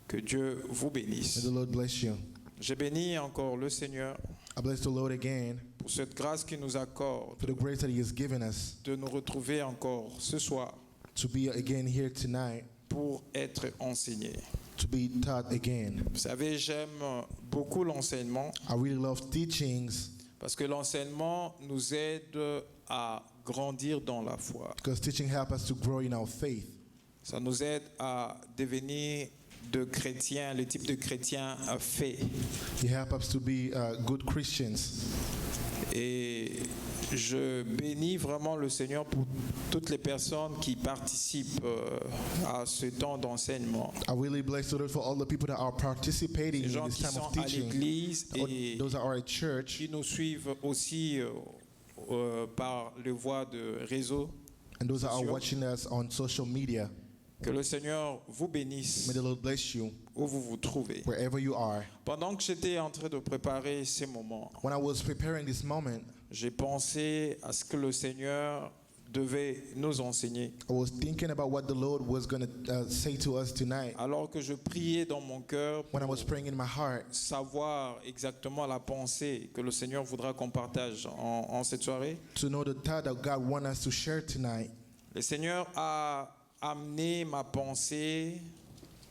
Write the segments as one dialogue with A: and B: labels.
A: Que Dieu vous
B: May
A: bénisse.
B: the Lord bless you.
A: J'ai béni encore le Seigneur
B: I bless the Lord again
A: pour cette grâce qu'il nous accorde
B: for the grace that He has given us
A: de nous retrouver encore ce soir
B: to be again here tonight,
A: pour être enseignés.
B: to be taught again.
A: Vous savez, j'aime beaucoup l'enseignement
B: I really love teachings
A: parce que l'enseignement nous aide à grandir dans la foi.
B: because teaching helps us to grow in our faith.
A: Ça nous aide à devenir de chrétiens, le type de chrétiens faits.
B: It helps us to be good Christians.
A: Et je bénis vraiment le Seigneur pour toutes les personnes qui participent à ce temps d'enseignement.
B: I really bless the Lord for all the people that are participating
A: Les
B: in
A: gens
B: this
A: qui
B: time
A: sont
B: of
A: à
B: teaching,
A: l'église et
B: those that are at church,
A: qui nous suivent aussi par le voie de réseau.
B: and those that are
A: sociaux.
B: watching us on social media.
A: Que le Seigneur vous bénisse
B: May the Lord bless you
A: où vous vous trouvez.
B: wherever you are.
A: Pendant que j'étais en train de préparer ces moments,
B: When I was preparing this moment,
A: j'ai pensé à ce que le Seigneur devait nous enseigner.
B: I was thinking about what the Lord was going to say to us tonight.
A: Alors que je priais dans mon cœur
B: When I
A: pour
B: was praying in my heart,
A: savoir exactement la pensée que le Seigneur voudra qu'on partage en cette soirée,
B: to know the thought that God wants us to share tonight,
A: le Seigneur a amené ma pensée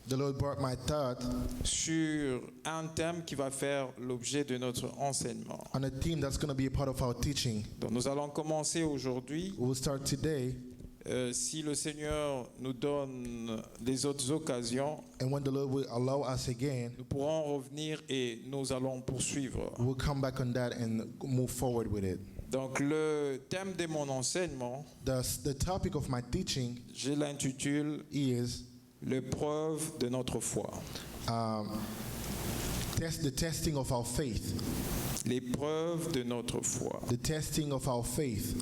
B: the Lord brought my thought
A: sur un thème qui va faire l'objet de notre enseignement.
B: on a theme that's going to be a part of our teaching.
A: Donc nous allons commencer aujourd'hui.
B: We will start today,
A: Si le Seigneur nous donne des autres occasions,
B: and when the Lord will allow us again,
A: nous pourrons revenir et nous allons poursuivre.
B: we'll come back on that and move forward with it.
A: Donc le thème de mon enseignement,
B: The topic of my teaching
A: je l'intitule
B: is
A: l'épreuve de notre foi.
B: the testing of our faith.
A: L'épreuve de notre foi.
B: The testing of our faith.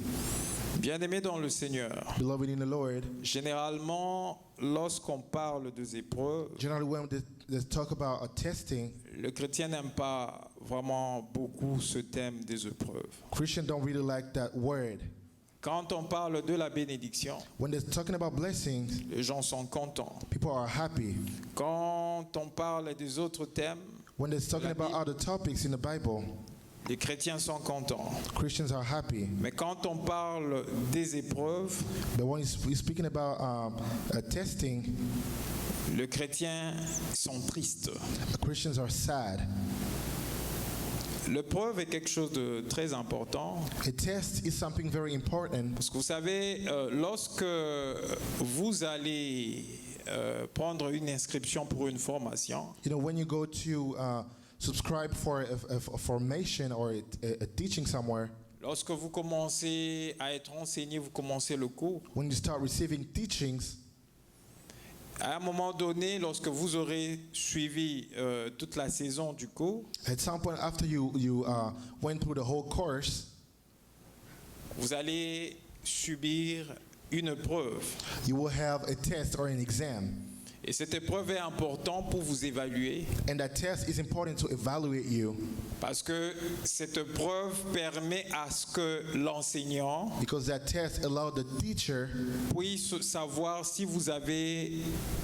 A: Bien-aimés dans le Seigneur,
B: Beloved in the Lord,
A: généralement, lorsqu'on parle des épreuves,
B: generally when they talk about a testing,
A: le chrétien n'aime pas vraiment beaucoup ce thème des épreuves.
B: Christians don't really like that word.
A: Quand on parle de la bénédiction,
B: When they're talking about blessings,
A: les gens sont contents.
B: people are happy.
A: Quand on parle des autres thèmes,
B: When they're talking about other topics in the Bible,
A: les chrétiens sont contents.
B: Christians are happy.
A: Mais quand on parle des épreuves,
B: But when he's speaking about testing,
A: les chrétiens sont tristes.
B: Christians are sad.
A: L'épreuve est quelque chose de très important.
B: A test is something very important
A: Parce que vous savez, lorsque vous allez prendre une inscription pour une formation,
B: You know, when you go to subscribe for a formation or a teaching somewhere,
A: lorsque vous commencez à être enseigné, vous commencez le cours,
B: when you start receiving teachings,
A: à un moment donné, lorsque vous aurez suivi toute la saison du cours,
B: at some point after you went through the whole course,
A: vous allez subir une épreuve.
B: you will have a test or an exam.
A: Et cette épreuve est importante pour vous évaluer
B: And that test is important to evaluate you
A: parce que cette épreuve permet à ce que l'enseignant
B: because that test allowed the teacher
A: puisse savoir si vous avez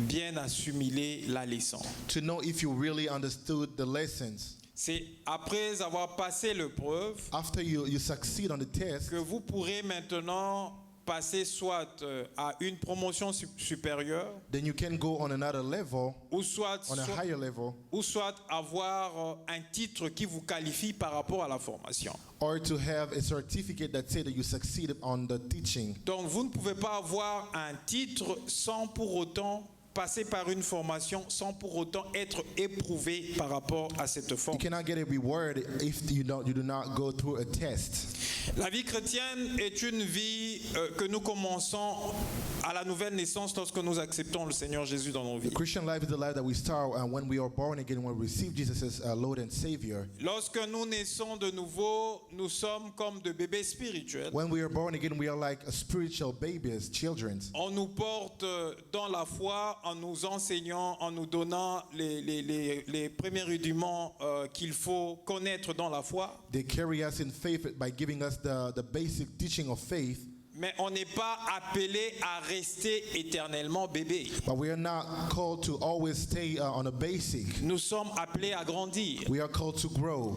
A: bien assimilé la leçon.
B: to know if you really understood the lessons.
A: C'est après avoir passé l'épreuve
B: After you succeed on the test,
A: que vous pourrez maintenant passer soit à une promotion supérieure
B: then you can go on another level,
A: ou soit
B: on a higher level,
A: ou soit avoir un titre qui vous qualifie par rapport à la formation.
B: or to have a certificate that say that you succeeded on the teaching.
A: Donc vous ne pouvez pas avoir un titre sans pour autant passer par une formation, sans pour autant être éprouvé par rapport à cette
B: You
A: formation.
B: cannot get a reward if you do not go through a test.
A: La vie chrétienne est une vie que nous commençons à la nouvelle naissance lorsque nous acceptons le Seigneur Jésus dans nos vies.
B: The Christian life is the life that we start when we are born again, when we receive Jesus as Lord and Savior.
A: Lorsque nous naissons de nouveau, nous sommes comme de bébés spirituels.
B: When we are born again, we are like a spiritual babies, children.
A: On nous porte dans la foi en nous enseignant, en nous donnant les premiers rudiments qu'il faut connaître dans la foi.
B: They carry us in faith by giving us the basic teaching of faith.
A: Mais on n'est pas appelé à rester éternellement bébé.
B: But we are not called to always stay on a basic.
A: Nous sommes appelés à grandir.
B: We are called to grow.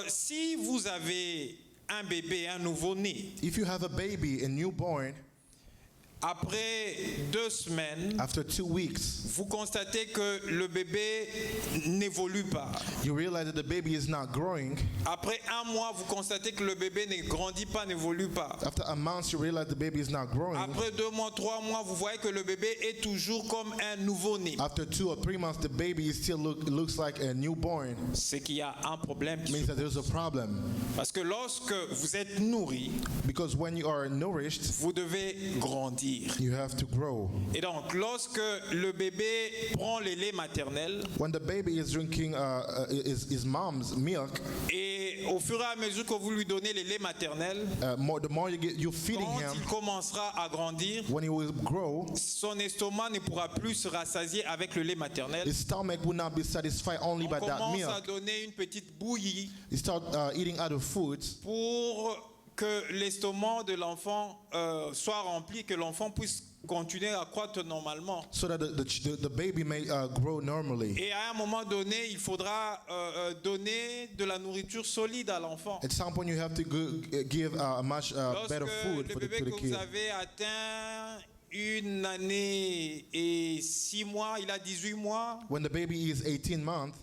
A: Si vous avez un bébé, un nouveau-né,
B: If you have a baby, a newborn,
A: après 2 semaines,
B: after 2 weeks,
A: vous constatez que le bébé n'évolue pas.
B: you realize that the baby is not growing.
A: Après 1 mois, vous constatez que le bébé ne grandit pas, n'évolue pas.
B: After a month, you realize the baby is not growing.
A: Après 2 mois, 3 mois, vous voyez que le bébé est toujours comme un nouveau-né.
B: After 2 or 3 months, the baby still looks like a newborn.
A: C'est qu'il y a un problème.
B: It means that there's a problem.
A: Parce que lorsque vous êtes nourri,
B: Because when you are nourished,
A: vous devez grandir.
B: you have to grow.
A: Et donc, lorsque le bébé prend le lait maternel,
B: When the baby is drinking his mom's milk,
A: et au fur et à mesure que vous lui donnez le lait maternel,
B: the more you're feeding
A: quand
B: him,
A: il commencera à grandir,
B: when he will grow,
A: son estomac ne pourra plus se rassasier avec le lait maternel.
B: his stomach will not be satisfied only
A: On
B: by that
A: commence à
B: milk.
A: donner une petite bouillie
B: He start eating other foods
A: pour que l'estomac de l'enfant soit rempli, que l'enfant puisse continuer à croître normalement.
B: so that the baby may grow normally.
A: Et à un moment donné, il faudra donner de la nourriture solide à l'enfant.
B: At some point, you have to give much better
A: Lorsque
B: food
A: le
B: to
A: bébé
B: the
A: que vous
B: kid.
A: avez atteint 1 année et 6 mois, il a 18 mois,
B: When the baby is 18 months,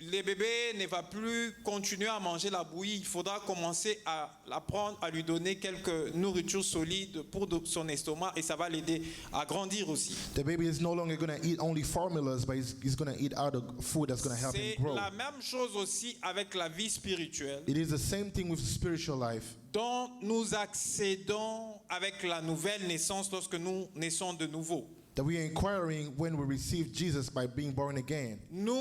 A: le bébé ne va plus continuer à manger la bouillie. Il faudra commencer à l'apprendre, à lui donner quelques nourritures solides pour son estomac et ça va l'aider à grandir aussi.
B: the baby is no longer going to eat only formulas, but he's going to eat other food that's going to help
A: C'est
B: him grow.
A: la même chose aussi avec la vie spirituelle,
B: It is the same thing with spiritual life.
A: dont nous accédons avec la nouvelle naissance lorsque nous naissons de nouveau.
B: That we are inquiring when we receive Jesus by being born again.
A: Nous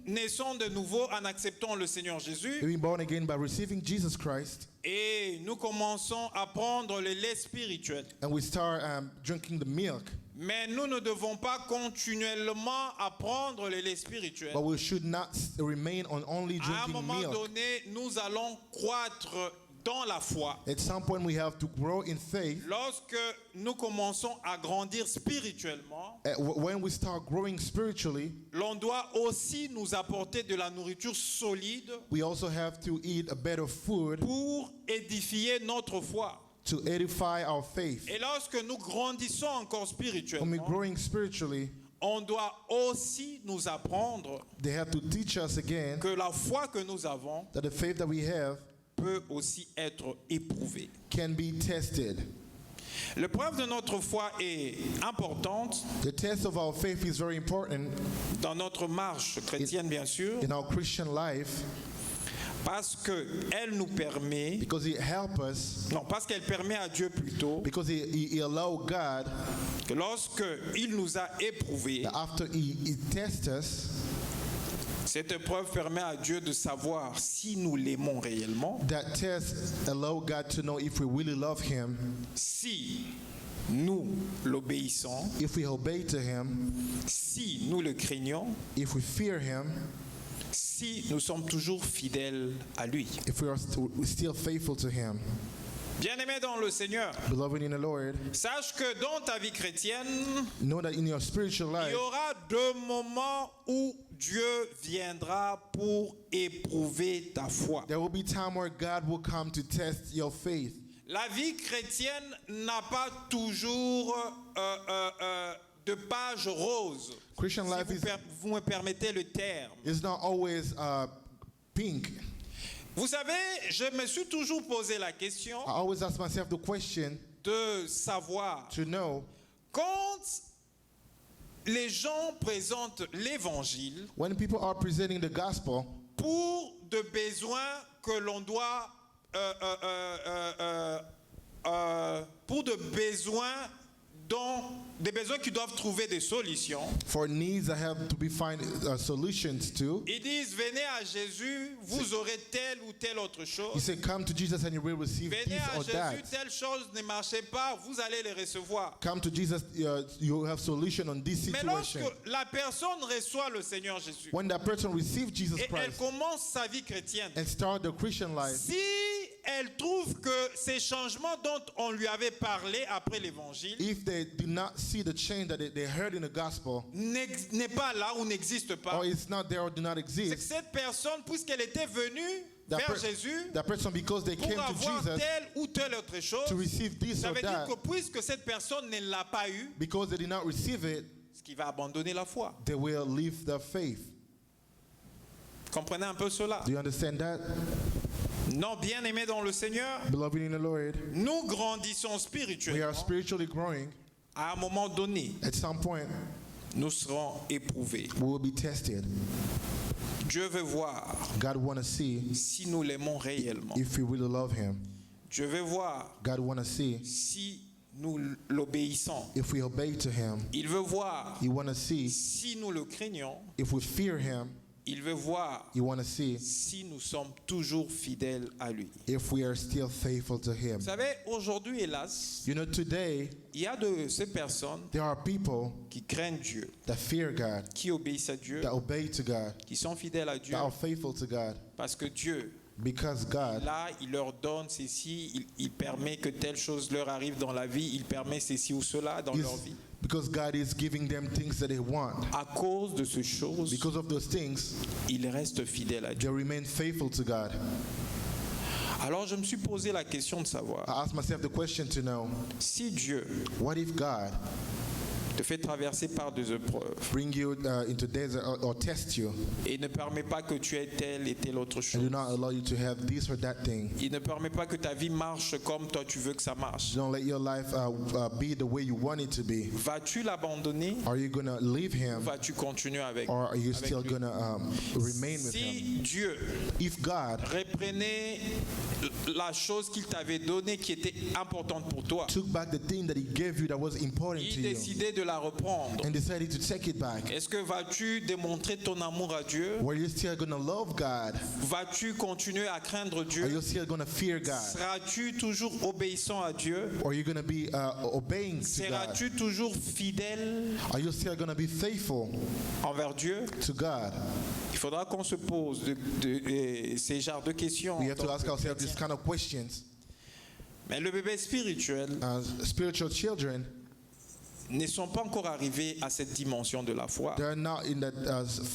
A: naissons de nouveau en acceptant le Seigneur Jésus
B: Being born again by receiving Jesus Christ,
A: et nous commençons à prendre le lait spirituel.
B: and we start drinking the milk.
A: Mais nous ne devons pas continuellement à prendre le lait spirituel.
B: But we should not remain on only
A: À un
B: drinking
A: moment
B: milk.
A: donné, nous allons croître dans la foi.
B: At some point, we have to grow in faith.
A: Lorsque nous commençons à grandir spirituellement,
B: When we start growing spiritually,
A: l'on doit aussi nous apporter de la nourriture solide
B: we also have to eat a better food
A: pour édifier notre foi.
B: to edify our faith.
A: Et lorsque nous grandissons encore
B: When we're
A: spirituellement,
B: growing spiritually,
A: on doit aussi nous apprendre
B: they have to teach us again
A: que la foi que nous avons
B: that the faith that we have
A: peut aussi être éprouvée.
B: can be tested.
A: L'épreuve de notre foi est importante
B: The test of our faith is very important
A: dans notre marche chrétienne, bien sûr,
B: in our Christian life
A: parce qu'elle nous permet,
B: because it helps us,
A: non, parce qu'elle permet à Dieu plutôt,
B: because he allows God
A: que lorsque il nous a éprouvés,
B: that after he tests us,
A: cette épreuve permet à Dieu de savoir si nous l'aimons réellement,
B: that test allow God to know if we really love him,
A: si nous l'obéissons,
B: if we obey to him,
A: si nous le craignons,
B: if we fear him,
A: si nous sommes toujours fidèles à lui.
B: if we are still faithful to him.
A: Bien-aimé dans le Seigneur,
B: Beloved in the Lord,
A: sache que dans ta vie chrétienne,
B: know that in your spiritual
A: il
B: life,
A: y aura deux moments où Dieu viendra pour éprouver ta foi.
B: there will be time where God will come to test your faith.
A: La vie chrétienne n'a pas toujours de page rose.
B: Christian
A: Si
B: life
A: vous me permettez le terme.
B: is not always pink.
A: Vous savez, je me suis toujours posé la question
B: I always ask myself the question
A: de savoir
B: to know
A: quand les gens présentent l'évangile
B: when people are presenting the gospel
A: pour de besoins que l'on doit pour de besoins dont des besoins qui doivent trouver des solutions.
B: for needs that have to be find solutions to.
A: Ils disent venez à Jésus, vous aurez telle ou telle autre
B: He
A: chose.
B: said, come to Jesus and you will receive
A: Venez
B: this
A: à
B: or
A: Jésus,
B: that.
A: telle chose ne marchait pas, vous allez les recevoir.
B: Come to Jesus, you have solution on this
A: Mais lorsque
B: situation.
A: la personne reçoit le Seigneur Jésus
B: When that person receives Jesus
A: et elle
B: Christ
A: commence sa vie chrétienne,
B: and start the Christian life,
A: si elle trouve que ces changements dont on lui avait parlé après l'évangile
B: if they do not see the change that they heard in the gospel,
A: n'est pas là ou n'existe pas,
B: or it's not there or do not
A: c'est que
B: exist,
A: cette personne, puisqu'elle était venue
B: that,
A: vers Jésus
B: that person, because they came
A: pour
B: to
A: avoir
B: Jesus
A: telle ou telle autre chose,
B: to receive this
A: ça
B: or
A: veut dire
B: that,
A: que puisque cette personne ne l'a pas eu,
B: because they did not receive it,
A: ce qui va abandonner la foi.
B: they will leave their faith.
A: Comprenez un peu cela?
B: Do you understand that?
A: Non, bien aimé dans le Seigneur,
B: Beloved in the Lord,
A: nous grandissons
B: we are
A: spirituellement.
B: spiritually growing.
A: À un moment donné,
B: At some point,
A: nous serons éprouvés.
B: we will be tested.
A: Dieu veut voir
B: God want to see
A: si nous l'aimons réellement.
B: if we really love Him.
A: Dieu veut voir
B: God want to see
A: si nous l'obéissons.
B: if we obey to Him.
A: Il veut voir
B: He want to see
A: si nous le craignons.
B: if we fear Him.
A: Il veut voir
B: He want to see
A: si nous sommes toujours fidèles à lui.
B: if we are still faithful to Him.
A: Vous savez, aujourd'hui, hélas,
B: You know, today
A: il y a de ces personnes
B: there are people
A: qui craignent Dieu,
B: that fear God,
A: qui obéissent à Dieu,
B: that obey to God,
A: qui sont fidèles à Dieu,
B: that are faithful to God,
A: parce que Dieu,
B: because God,
A: là, il leur donne ceci, il permet que telle chose leur arrive dans la vie, il permet ceci ou cela dans leur vie.
B: because God is giving them things that they want.
A: À cause de ces choses,
B: Because of those things,
A: ils restent fidèles à Dieu.
B: they remain faithful to God.
A: Alors je me suis posé la question de savoir,
B: I asked myself the question to know,
A: si Dieu
B: what if God
A: te fait traverser par des épreuves
B: bring you into desert or test you
A: et ne permet pas que tu aies telle et telle autre
B: and
A: chose,
B: do not allow you to have this or that thing?
A: il ne permet pas que ta vie marche comme toi tu veux que ça marche,
B: Don't let your life be the way you want it to be.
A: vas-tu l'abandonner?
B: Are you going to leave Him,
A: Vas-tu continuer avec,
B: or are you
A: avec
B: still
A: lui?
B: going to remain with Him?
A: Si Dieu
B: If God
A: reprenait la chose qu'il t'avait donnée qui était importante pour toi,
B: took back the thing that He gave you that was important to
A: il
B: you
A: décidait de la reprendre,
B: and decided to take it back,
A: est-ce que vas-tu démontrer ton amour à Dieu?
B: were you still going to love God?
A: Vas-tu continuer à craindre
B: Are
A: Dieu?
B: you still going to fear God?
A: Seras-tu toujours obéissant à Dieu?
B: Or are you going to be obeying to God?
A: Seras-tu toujours fidèle
B: Are you still going to be faithful
A: envers Dieu?
B: to God?
A: Il faudra qu'on se pose ces genres de questions.
B: We have to
A: en tant
B: ask
A: que
B: ourselves
A: chrétien.
B: these kind of questions.
A: Mais le bébé spirituel
B: Spiritual children,
A: ne sont pas encore arrivés à cette dimension de la foi.
B: they're not in that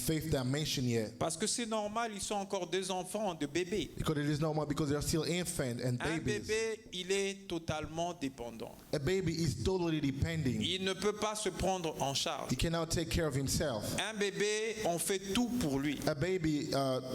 B: faith dimension yet.
A: Parce que c'est normal, ils sont encore des enfants, de bébés.
B: Because it is normal, because they're still infant and
A: Un
B: babies.
A: bébé, il est totalement dépendant.
B: A baby is totally depending.
A: Il ne peut pas se prendre en charge.
B: He cannot take care of himself.
A: Un bébé, on fait tout pour lui.
B: A baby,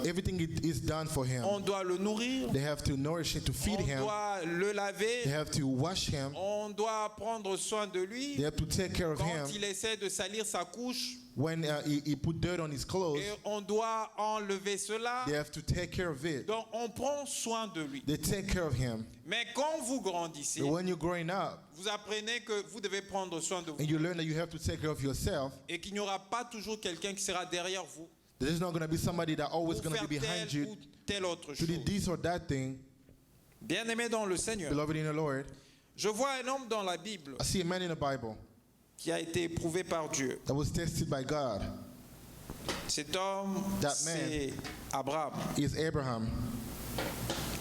B: everything is done for him.
A: On doit le nourrir,
B: They have to nourish him, to feed
A: on
B: him.
A: doit le
B: They
A: laver,
B: have to wash him.
A: on doit prendre soin de lui.
B: They have to take care of
A: Quand
B: him.
A: il essaie de salir sa couche,
B: When he put dirt on his clothes,
A: et on doit enlever cela.
B: they have to take care of it.
A: Donc on prend soin de lui.
B: They take care of him.
A: Mais quand vous grandissez,
B: But when you're growing up
A: vous apprenez que vous devez prendre soin de vous
B: and you learn that you have to take care of yourself,
A: et qu'il n'y aura pas toujours quelqu'un qui sera derrière vous
B: there's not going to be somebody that always
A: pour
B: going to
A: faire
B: be behind
A: telle
B: you
A: ou telle autre
B: to do
A: chose.
B: this or that thing.
A: Bien-aimé dans le Seigneur,
B: Beloved in the Lord,
A: je vois un homme dans la Bible
B: I see a man in the Bible
A: qui a été éprouvé par Dieu.
B: that was tested by God.
A: Cet homme,
B: That
A: c'est Abraham.
B: Is Abraham.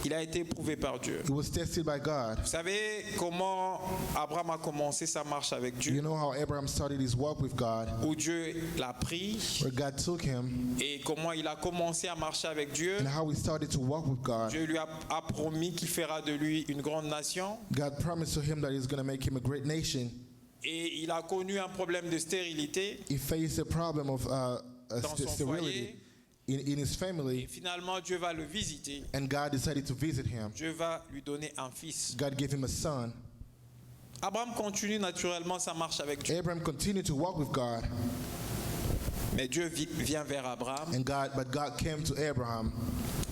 A: Il a été éprouvé par Dieu.
B: He was tested by God.
A: Vous savez comment Abraham a commencé sa marche avec
B: You
A: Dieu?
B: know how Abraham started his walk with God,
A: Où Dieu l'a pris
B: where God took him,
A: et comment il a commencé à marcher avec Dieu.
B: and how he started to walk with God.
A: Dieu lui a promis qu'il fera de lui une grande nation
B: God promised to him that he's going to make him a great nation.
A: et il a connu un problème de stérilité
B: He faced a problem of
A: dans son
B: sterility
A: foyer.
B: in his
A: Et
B: family,
A: finalement, Dieu va le visiter.
B: and God decided to visit him.
A: Dieu va lui donner un fils.
B: God gave him a son.
A: Abraham continue naturellement sa marche avec Dieu.
B: Abraham continued to walk with God,
A: Mais Dieu vient vers Abraham.
B: but God came to Abraham.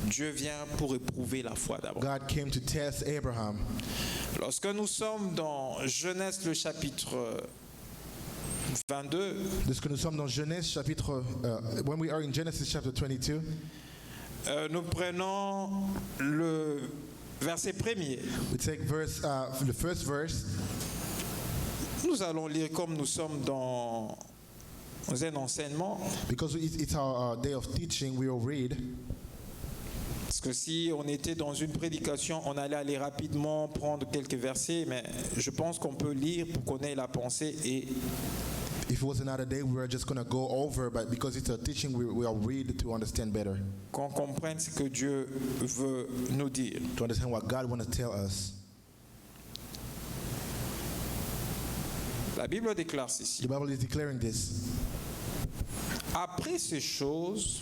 A: Dieu vient pour éprouver la foi d'Abraham.
B: God came to test Abraham.
A: Lorsque nous sommes dans Genèse le chapitre 22,
B: Lorsque nous sommes dans Genèse chapitre, when we are in Genesis chapter 22,
A: nous prenons le verset premier.
B: we take the first verse.
A: Nous allons lire comme nous sommes dans un enseignement.
B: Because it's our day of teaching, we will read.
A: Parce que si on était dans une prédication, on allait aller rapidement prendre quelques versets, mais je pense qu'on peut lire pour qu'on ait la pensée et
B: If it was another day, we were just going to go over, but because it's a teaching, we'll read to understand better,
A: qu'on comprenne ce que Dieu veut nous dire.
B: to understand what God wants to tell us.
A: La Bible déclare ceci.
B: The Bible is declaring this.
A: Après ces choses,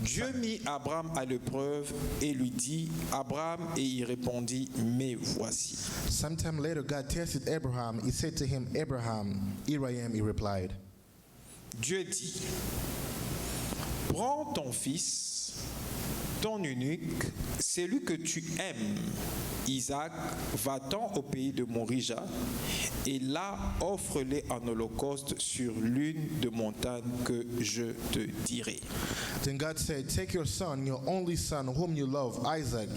A: Dieu mit Abraham à l'épreuve et lui dit, Abraham, et il répondit, mais voici.
B: Sometime later, God tested Abraham. He said to him, Abraham, here I am, he replied.
A: Dieu dit, prends ton fils, ton unique, celui que tu aimes, Isaac, va-t'en au pays de Morija, et là offre-les en holocauste sur l'une des montagnes que je te dirai.
B: Then God said, take your son, your only son, whom you love, Isaac,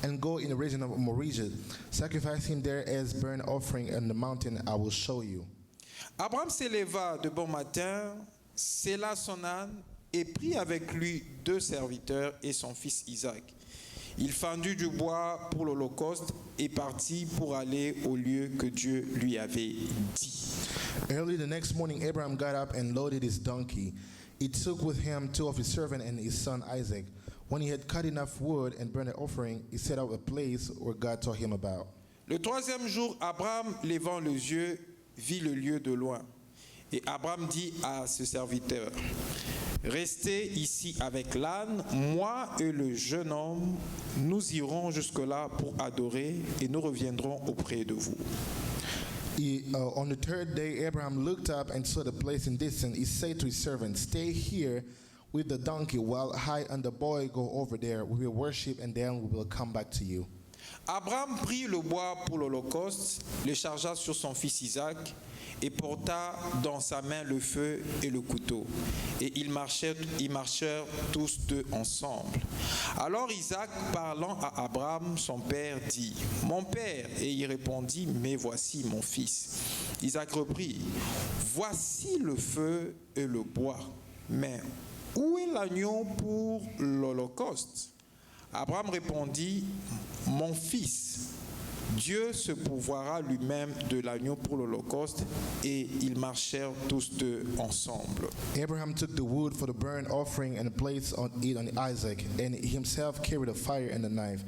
B: and go in the region of Moriah. Sacrifice him there as burnt offering on the mountain I will show you.
A: Abraham s'éleva de bon matin, sella son âne, et prit avec lui 2 serviteurs et son fils Isaac. Il fendit du bois pour l'holocauste et partit pour aller au lieu que Dieu lui avait dit.
B: Early the next morning, Abraham got up and loaded his donkey. He took with him 2 of his servants and his son Isaac. When he had cut enough wood and burned an offering, he set out a place where God told him about.
A: Le 3e jour, Abraham, levant les yeux, vit le lieu de loin. Et Abraham dit à ce serviteur, restez ici avec l'âne, moi et le jeune homme, nous irons jusque-là pour adorer et nous reviendrons auprès de vous.
B: On the 3rd day, Abraham looked up and saw the place in distance. He said to his servant, stay here with the donkey while I and the boy go over there. We will worship and then we will come back to you.
A: Abraham prit le bois pour l'holocauste, le chargea sur son fils Isaac et porta dans sa main le feu et le couteau. Et ils marchèrent tous 2 ensemble. Alors Isaac, parlant à Abraham, son père, dit, « Mon père » et il répondit, « Mais voici mon fils. » Isaac reprit, « Voici le feu et le bois, mais où est l'agneau pour l'holocauste ?» Abraham répondit, « Mon fils, Dieu se pourvoira lui-même de l'agneau pour l'holocauste. » Et ils marchèrent tous 2 ensemble.
B: Abraham took the wood for the burnt offering and placed it on Isaac, and himself carried the fire and the knife.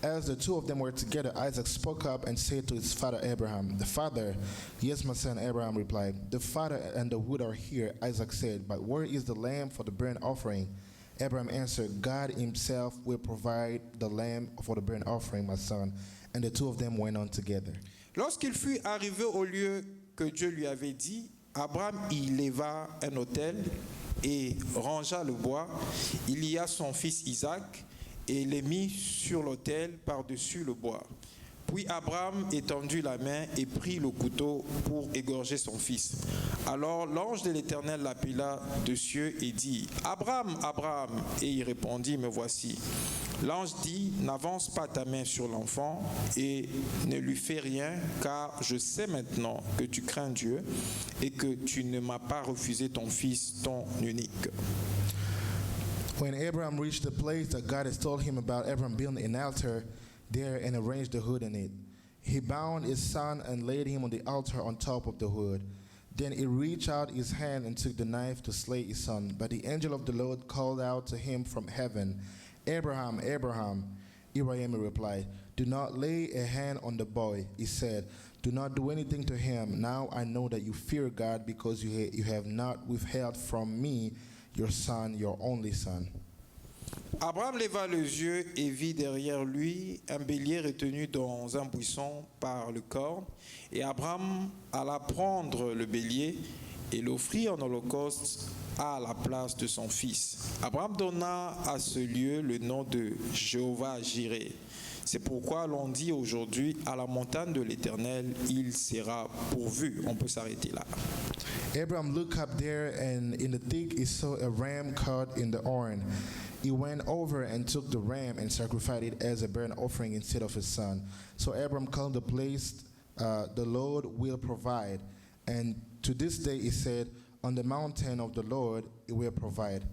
B: As the 2 of them were together, Isaac spoke up and said to his father Abraham, "The father?" "Yes, my son," Abraham replied. "The father and the wood are here," Isaac said, "but where is the lamb for the burnt offering?" Abraham answered, "God himself will provide the lamb for the burnt offering, my son." And the 2 of them went on together.
A: Lorsqu'il fut arrivé au lieu que Dieu lui avait dit, Abraham y leva un autel et rangea le bois. Il y a son fils Isaac et les mit sur l'autel par-dessus le bois. Puis Abraham étendit la main et prit le couteau pour égorger son fils. Alors l'ange de l'Éternel l'appela de cieux et dit, « Abraham, Abraham !» Et il répondit, « Me voici. » L'ange dit, « N'avance pas ta main sur l'enfant et ne lui fais rien, car je sais maintenant que tu crains Dieu et que tu ne m'as pas refusé ton fils, ton unique. »
B: When Abraham reached the place that God has told him about, Abraham built an altar there and arranged the wood in it. He bound his son and laid him on the altar on top of the wood. Then he reached out his hand and took the knife to slay his son. But the angel of the Lord called out to him from heaven, "Abraham, Abraham." "Here I am," he replied. "Do not lay a hand on the boy," he said. "Do not do anything to him. Now I know that you fear God because you have not withheld from me your son, your only son."
A: Abraham leva les yeux et vit derrière lui un bélier retenu dans un buisson par le corne. Et Abraham alla prendre le bélier et l'offrit en holocauste à la place de son fils. Abraham donna à ce lieu le nom de Jéhovah-Jireh. C'est pourquoi l'on dit aujourd'hui, à la montagne de l'Éternel, il sera pourvu. On peut s'arrêter là.
B: Abraham looked up there, and in the thick he saw a ram caught in the horn. He went over and took the ram and sacrificed it as a burnt offering instead of his son. So Abraham called the place, "The Lord will provide." And to this day he said, "On the mountain of the Lord he will provide."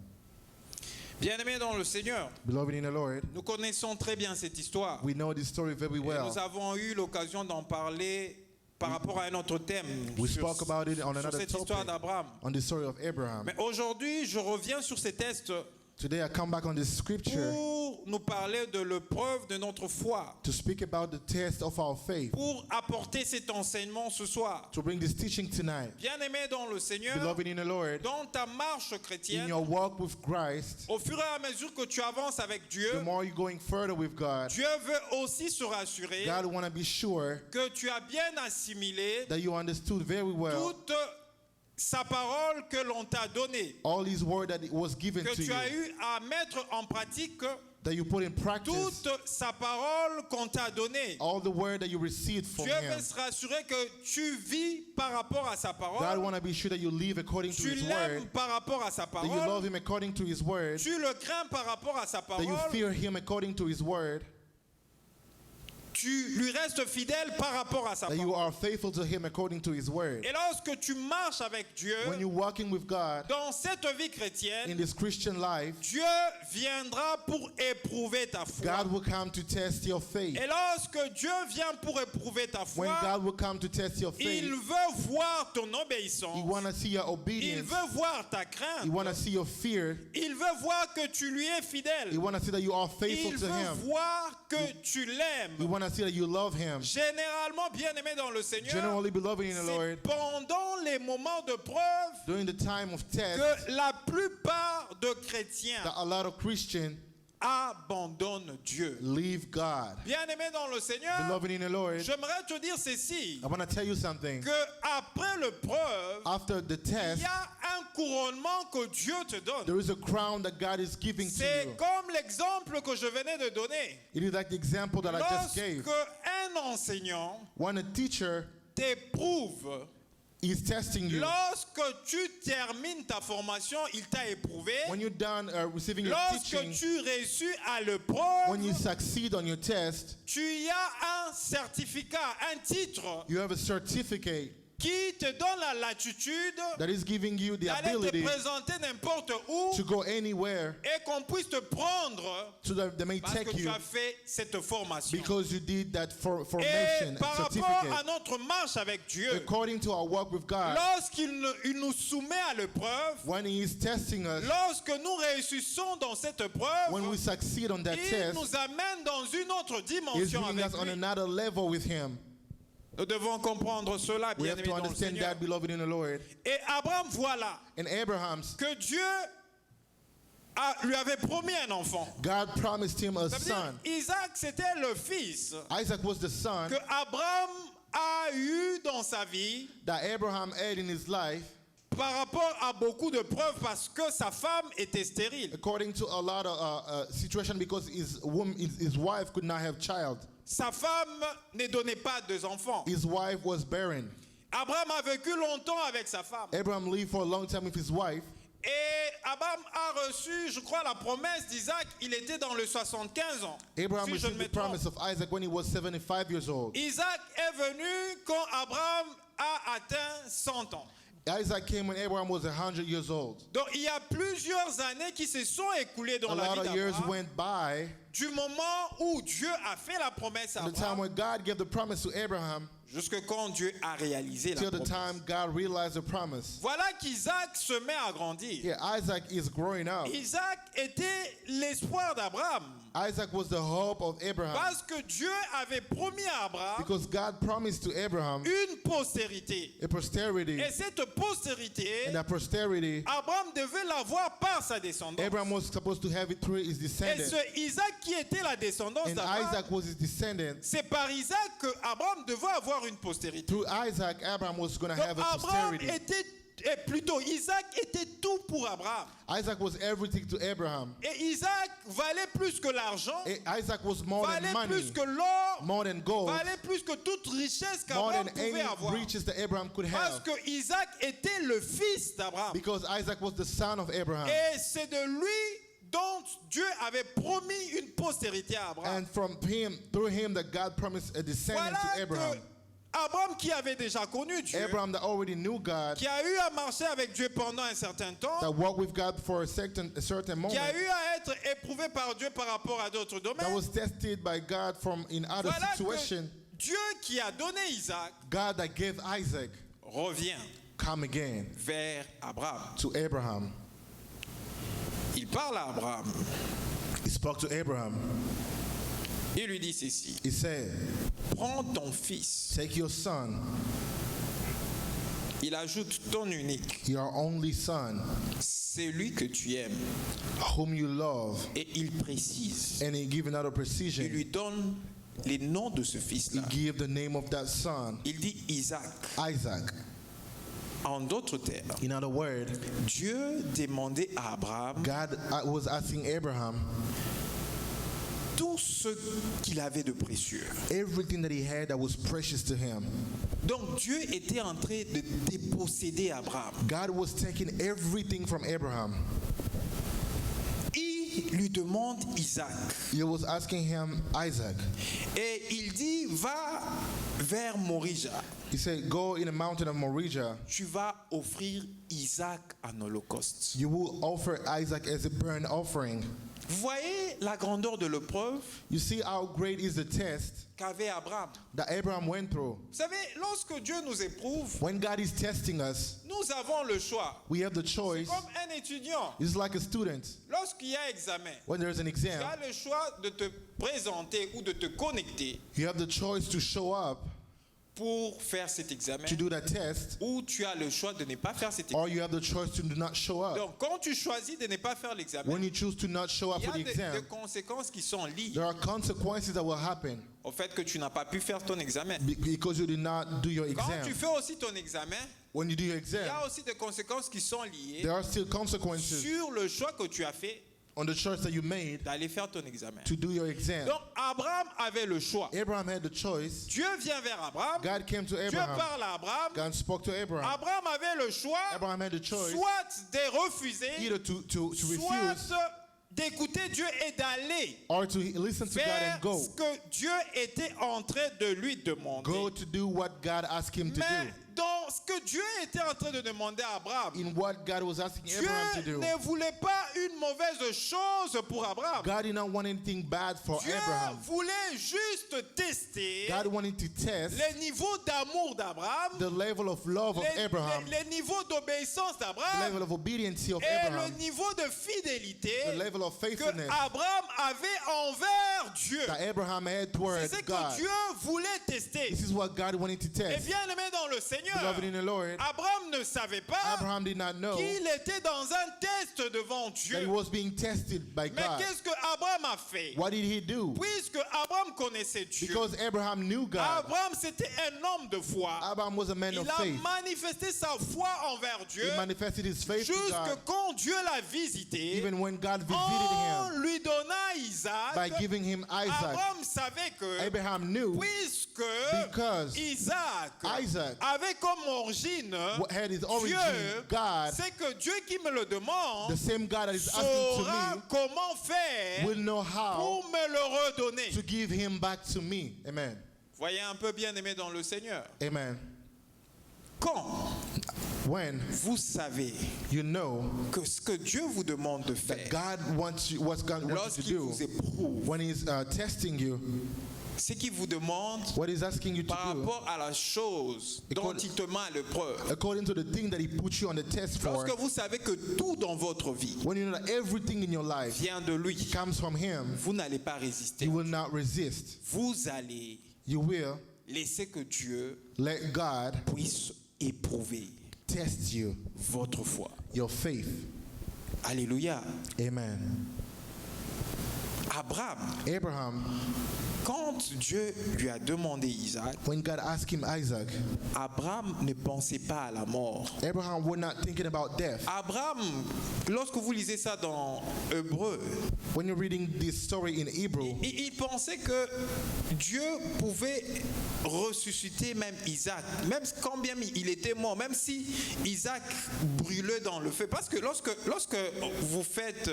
A: Bien-aimés dans le Seigneur,
B: Beloved in the Lord,
A: nous connaissons très bien cette histoire.
B: we know this story very
A: Et
B: well.
A: nous avons eu l'occasion d'en parler par rapport à un autre thème
B: We
A: sur,
B: spoke about it on
A: sur
B: another
A: cette histoire
B: topic,
A: d'Abraham.
B: on the story of Abraham.
A: Mais aujourd'hui, je reviens sur ces textes
B: Today I come back on this scripture
A: pour nous parler de l'épreuve de notre foi,
B: to speak about the test of our faith,
A: pour apporter cet enseignement ce soir.
B: to bring this teaching tonight.
A: Bien-aimé dans le Seigneur,
B: Beloved in the Lord,
A: dans ta marche
B: in
A: chrétienne,
B: your walk with Christ,
A: au fur et à mesure que tu avances avec Dieu,
B: the more you're going further with God,
A: Dieu veut aussi se rassurer
B: God want to be sure
A: que tu as bien assimilé
B: that you understood very well
A: toute sa parole que l'on t'a donnée,
B: all His word that it was given
A: que
B: to
A: tu as
B: you,
A: eu à mettre en pratique
B: that you put in practice,
A: toute sa parole qu'on t'a donnée.
B: all the word that you received from
A: Dieu
B: Him.
A: veut se rassurer que tu vis par rapport à sa
B: God
A: parole,
B: want to be sure that you live according to
A: tu
B: His
A: l'aimes
B: word,
A: par rapport à sa
B: that you love
A: parole,
B: Him according to His word,
A: tu le crains par rapport à sa
B: that you
A: parole,
B: fear Him according to His word,
A: tu lui restes fidèle par rapport à sa
B: that you
A: parole.
B: are faithful to Him according to His word.
A: Et lorsque tu marches avec Dieu
B: When you're walking with God
A: dans cette vie
B: in
A: chrétienne,
B: this Christian life,
A: Dieu viendra pour éprouver ta foi.
B: God will come to test your faith.
A: Et lorsque Dieu vient pour éprouver ta
B: When
A: foi,
B: God will come to test your faith,
A: il veut voir ton
B: He
A: obéissance,
B: want to see your
A: il
B: obedience,
A: veut voir ta
B: He
A: crainte,
B: want to see your fear,
A: il veut voir que tu lui es fidèle,
B: He want to see that you are faithful
A: il
B: to
A: veut
B: Him,
A: voir que tu
B: He
A: l'aimes.
B: want to see that you love Him.
A: Généralement, bien-aimé dans le Seigneur,
B: Generally, beloved in the
A: c'est
B: Lord,
A: pendant les moments de preuve
B: during the time of test,
A: que la plupart de chrétiens
B: that a lot of Christians
A: abandonnent Dieu.
B: leave God.
A: Bien-aimé dans le Seigneur,
B: Beloved in the Lord,
A: j'aimerais te dire ceci,
B: I want to tell you something.
A: que après l'épreuve,
B: After the
A: il
B: test,
A: y a un couronnement que Dieu te donne.
B: there is a crown that God is giving to
A: C'est
B: you.
A: comme l'exemple que je venais de donner.
B: It is like the example that I just gave.
A: Lorsque un enseignant
B: When a teacher
A: t'éprouve,
B: is testing you,
A: lorsque tu termines ta formation, il t'a éprouvé.
B: when you're done receiving your
A: Lorsque
B: teaching,
A: tu réussis à
B: when
A: l'épreuve,
B: you succeed on your test,
A: tu y as un certificat, un titre
B: you have a certificate
A: qui te donne la latitude
B: that is giving you the
A: d'aller te
B: ability
A: présenter n'importe où
B: to go anywhere
A: et qu'on puisse te prendre
B: so that they may
A: parce
B: take
A: que tu
B: you
A: as fait cette formation.
B: because you did that
A: Et
B: formation
A: par rapport
B: certificate.
A: à notre marche avec Dieu,
B: According to our walk with God,
A: il nous soumet à l'épreuve,
B: when He is testing us,
A: lorsque nous réussissons dans cette épreuve,
B: when we succeed on that
A: il
B: test,
A: nous amène dans une autre
B: He is
A: dimension
B: bringing
A: avec
B: us on
A: lui.
B: another level with Him.
A: Nous devons comprendre cela,
B: We have
A: bien-aimés
B: to
A: dans le
B: understand
A: Seigneur.
B: that, beloved in the Lord.
A: Et Abraham, voilà,
B: And Abraham's,
A: que Dieu lui avait promis un enfant.
B: God promised him a
A: Ça veut dire,
B: son.
A: Isaac, c'était le fils
B: Isaac was the son
A: que Abraham a eu dans sa vie
B: that Abraham had in his life,
A: par rapport à beaucoup de preuves parce que sa femme était stérile.
B: according to a lot of situation, because his wife could not have child.
A: Sa femme ne donnait pas deux enfants.
B: His wife was barren.
A: Abraham a vécu longtemps avec sa femme.
B: Abraham lived for a long time with his wife.
A: Et Abraham a reçu, je crois, la promesse d'Isaac. Il était dans le 75 ans.
B: Abraham
A: Si je ne
B: received
A: me
B: the promise
A: trompe.
B: of Isaac when he was 75 years old.
A: Isaac est venu quand Abraham a atteint 100 ans.
B: Isaac came when Abraham was 100 years old.
A: Donc il y a plusieurs années qui se sont écoulées dans
B: A
A: la
B: lot
A: vie
B: of years
A: d'Abraham.
B: went by.
A: Du moment où Dieu a fait la promesse à
B: The time
A: Abraham
B: when God gave the promise to Abraham,
A: jusque quand Dieu a réalisé la
B: till the
A: promesse.
B: time God realized the promise.
A: Voilà qu'Isaac se met à grandir.
B: Yeah, Isaac is growing up.
A: Isaac était l'espoir d'Abraham
B: Isaac was the hope of Abraham
A: parce que Dieu avait promis à Abraham
B: because God promised to Abraham
A: une postérité.
B: a posterity,
A: Et cette postérité,
B: and that posterity,
A: Abraham devait l'avoir par sa descendance.
B: Abraham was supposed to have it through his
A: Et
B: descendant.
A: ce Isaac qui était la descendance
B: And
A: d'Abraham,
B: Isaac was his descendant.
A: c'est par Isaac que Abraham devait avoir une postérité.
B: Through Isaac, Abraham was going to
A: Donc
B: have a
A: Abraham
B: posterity.
A: Isaac était tout pour Abraham.
B: Isaac was everything to Abraham.
A: Et Isaac valait plus que l'argent,
B: Isaac was more than
A: valait
B: money,
A: plus que l'or,
B: more than gold,
A: valait plus que toute richesse
B: more
A: qu'Abraham
B: than
A: pouvait
B: any
A: avoir.
B: riches that Abraham could
A: Parce
B: have.
A: que Isaac était le fils d'Abraham.
B: Because Isaac was the son of Abraham.
A: Et c'est de lui dont Dieu avait promis une postérité à Abraham.
B: And from him, through him, that God promised a descendant
A: Voilà
B: to Abraham.
A: que Abraham qui avait déjà connu Dieu,
B: Abraham that already knew God,
A: qui a eu à marcher avec Dieu pendant un certain temps,
B: that walked with God for a certain moment,
A: qui a eu à être éprouvé par Dieu par rapport à d'autres
B: that
A: domaines.
B: was tested by God from in other
A: Voilà que
B: situations.
A: Dieu qui a donné Isaac
B: God that gave Isaac
A: revient
B: come again
A: vers Abraham.
B: to Abraham.
A: Il parle à Abraham.
B: He spoke to Abraham.
A: Il lui dit ceci:
B: He said,
A: prends ton fils.
B: take your son,
A: Il ajoute ton unique,
B: your only son,
A: celui que tu aimes.
B: whom you love.
A: Et il précise,
B: And he gave another
A: il
B: precision.
A: lui donne les noms de ce
B: He
A: fils-là.
B: gave the name of that son,
A: Il dit Isaac.
B: Isaac.
A: En d'autres termes,
B: In other words,
A: Dieu demandait à Abraham
B: God was asking Abraham
A: tout ce qu'il avait de précieux.
B: everything that he had that was precious to him.
A: Donc Dieu était en train de déposséder Abraham.
B: God was taking everything from Abraham.
A: Il lui demande Isaac.
B: He was asking him Isaac.
A: Et il dit, va vers Morija.
B: He said, go in the mountain of Moriah.
A: Tu vas offrir Isaac en holocauste.
B: You will offer Isaac as a burnt offering.
A: Vous voyez la grandeur de l'épreuve
B: You see how great is the test
A: qu'avait Abraham.
B: that Abraham went through.
A: Vous savez, lorsque Dieu nous éprouve,
B: When God is testing us,
A: nous avons le choix.
B: we have the choice.
A: Comme un étudiant,
B: It's like a student.
A: lorsqu'il y a examen,
B: When there's an
A: tu
B: exam,
A: as le choix de te présenter ou de te connecter
B: you have the choice to show up
A: pour faire cet examen,
B: to do that test,
A: ou tu as le choix de ne pas faire cet examen.
B: or you have the choice to not show up.
A: Donc, quand tu choisis de ne pas faire l'examen,
B: When you choose to not show up
A: il y
B: for
A: a
B: the
A: des
B: exam,
A: conséquences qui sont liées
B: there are consequences that will happen
A: au fait que tu n'as pas pu faire ton examen.
B: because you did not do your
A: Quand tu
B: exam.
A: fais aussi ton examen,
B: When you do your
A: il y
B: exam,
A: a aussi des conséquences qui sont liées
B: there are still consequences
A: sur le choix que tu as fait
B: on the choice that you made
A: d'aller faire ton examen.
B: to do your exam.
A: Donc, Abraham avait le choix.
B: Abraham had the choice.
A: Dieu vient vers Abraham.
B: God came to
A: Dieu
B: Abraham.
A: parle à Abraham.
B: God spoke to Abraham.
A: Abraham avait le choix,
B: Abraham had the choice
A: soit de refuser,
B: either to refuse
A: soit d'écouter Dieu et d'aller
B: or to listen to God
A: vers
B: and go.
A: ce que Dieu était en train de lui demander.
B: Go to do what God asked him to
A: Mais
B: do.
A: dans ce que Dieu était en train de demander à Abraham,
B: In what God was asking Abraham to
A: Dieu
B: do.
A: ne voulait pas une mauvaise chose pour Abraham.
B: God did not want anything bad for
A: Dieu
B: Abraham.
A: voulait juste tester
B: God wanted to test
A: les niveaux d'amour d'Abraham,
B: the level of love of Abraham,
A: les niveaux d'obéissance
B: the
A: d'Abraham
B: level of obedience of
A: et le
B: Abraham,
A: niveau de fidélité
B: the level of
A: que
B: faithfulness
A: Abraham avait envers Dieu.
B: that Abraham had
A: C'est
B: towards
A: ce que
B: God.
A: Dieu voulait tester.
B: This is what God wanted to
A: Et
B: test.
A: bien aimé dans le Seigneur,
B: Beloved in the Lord,
A: Abraham ne savait pas
B: Abraham did not know
A: qu'il était dans un test devant
B: that he
A: Dieu.
B: was being tested by
A: Mais
B: God.
A: qu'est-ce que Abraham a fait?
B: What did he do?
A: Puisque Abraham connaissait Dieu,
B: Because Abraham knew God.
A: Abraham c'était un homme de foi.
B: Abraham was a man of
A: Il a
B: faith.
A: manifesté sa foi envers Dieu
B: He manifested his faith to
A: jusque
B: God
A: quand Dieu l'a visité.
B: even when God visited
A: En
B: him
A: lui donnant Isaac,
B: by giving him Isaac.
A: Abraham savait que
B: Abraham knew
A: puisque
B: because
A: Isaac
B: Isaac
A: avait comme origine
B: what had his origin,
A: Dieu,
B: God,
A: c'est que Dieu qui me le demande
B: the same God that is asking
A: saura
B: to
A: comment
B: me,
A: faire
B: will know how
A: pour me le redonner.
B: to give him back to me. Amen.
A: Voyez un peu bien aimé dans le Seigneur.
B: Amen.
A: Quand
B: When
A: vous savez
B: you know
A: que ce que Dieu vous demande de
B: that
A: faire,
B: God wants you, what God wants you to
A: lorsqu'il
B: do,
A: vous éprouve,
B: when He's testing you,
A: ce qu'il vous demande
B: what He's asking you to
A: par
B: do,
A: rapport à la chose dont il te met à l'épreuve.
B: according to the thing that He put you on the test for,
A: Lorsque vous savez que tout dans votre vie
B: when you know that everything in your life
A: vient de lui,
B: comes from Him,
A: vous n'allez pas résister.
B: you will not resist.
A: Vous allez
B: You will
A: laisser que Dieu
B: let God
A: puisse éprouver
B: test you,
A: votre foi.
B: your faith.
A: Alléluia.
B: Amen. Abraham,
A: quand Dieu lui a demandé Isaac,
B: when God asked him Isaac,
A: Abraham ne pensait pas à la mort.
B: Abraham was not thinking about death.
A: Abraham, lorsque vous lisez ça dans Hébreu,
B: When you're reading this story in Hebrew,
A: il pensait que Dieu pouvait ressusciter même Isaac, même quand bien il était mort, même si Isaac brûlait dans le feu. Parce que lorsque vous faites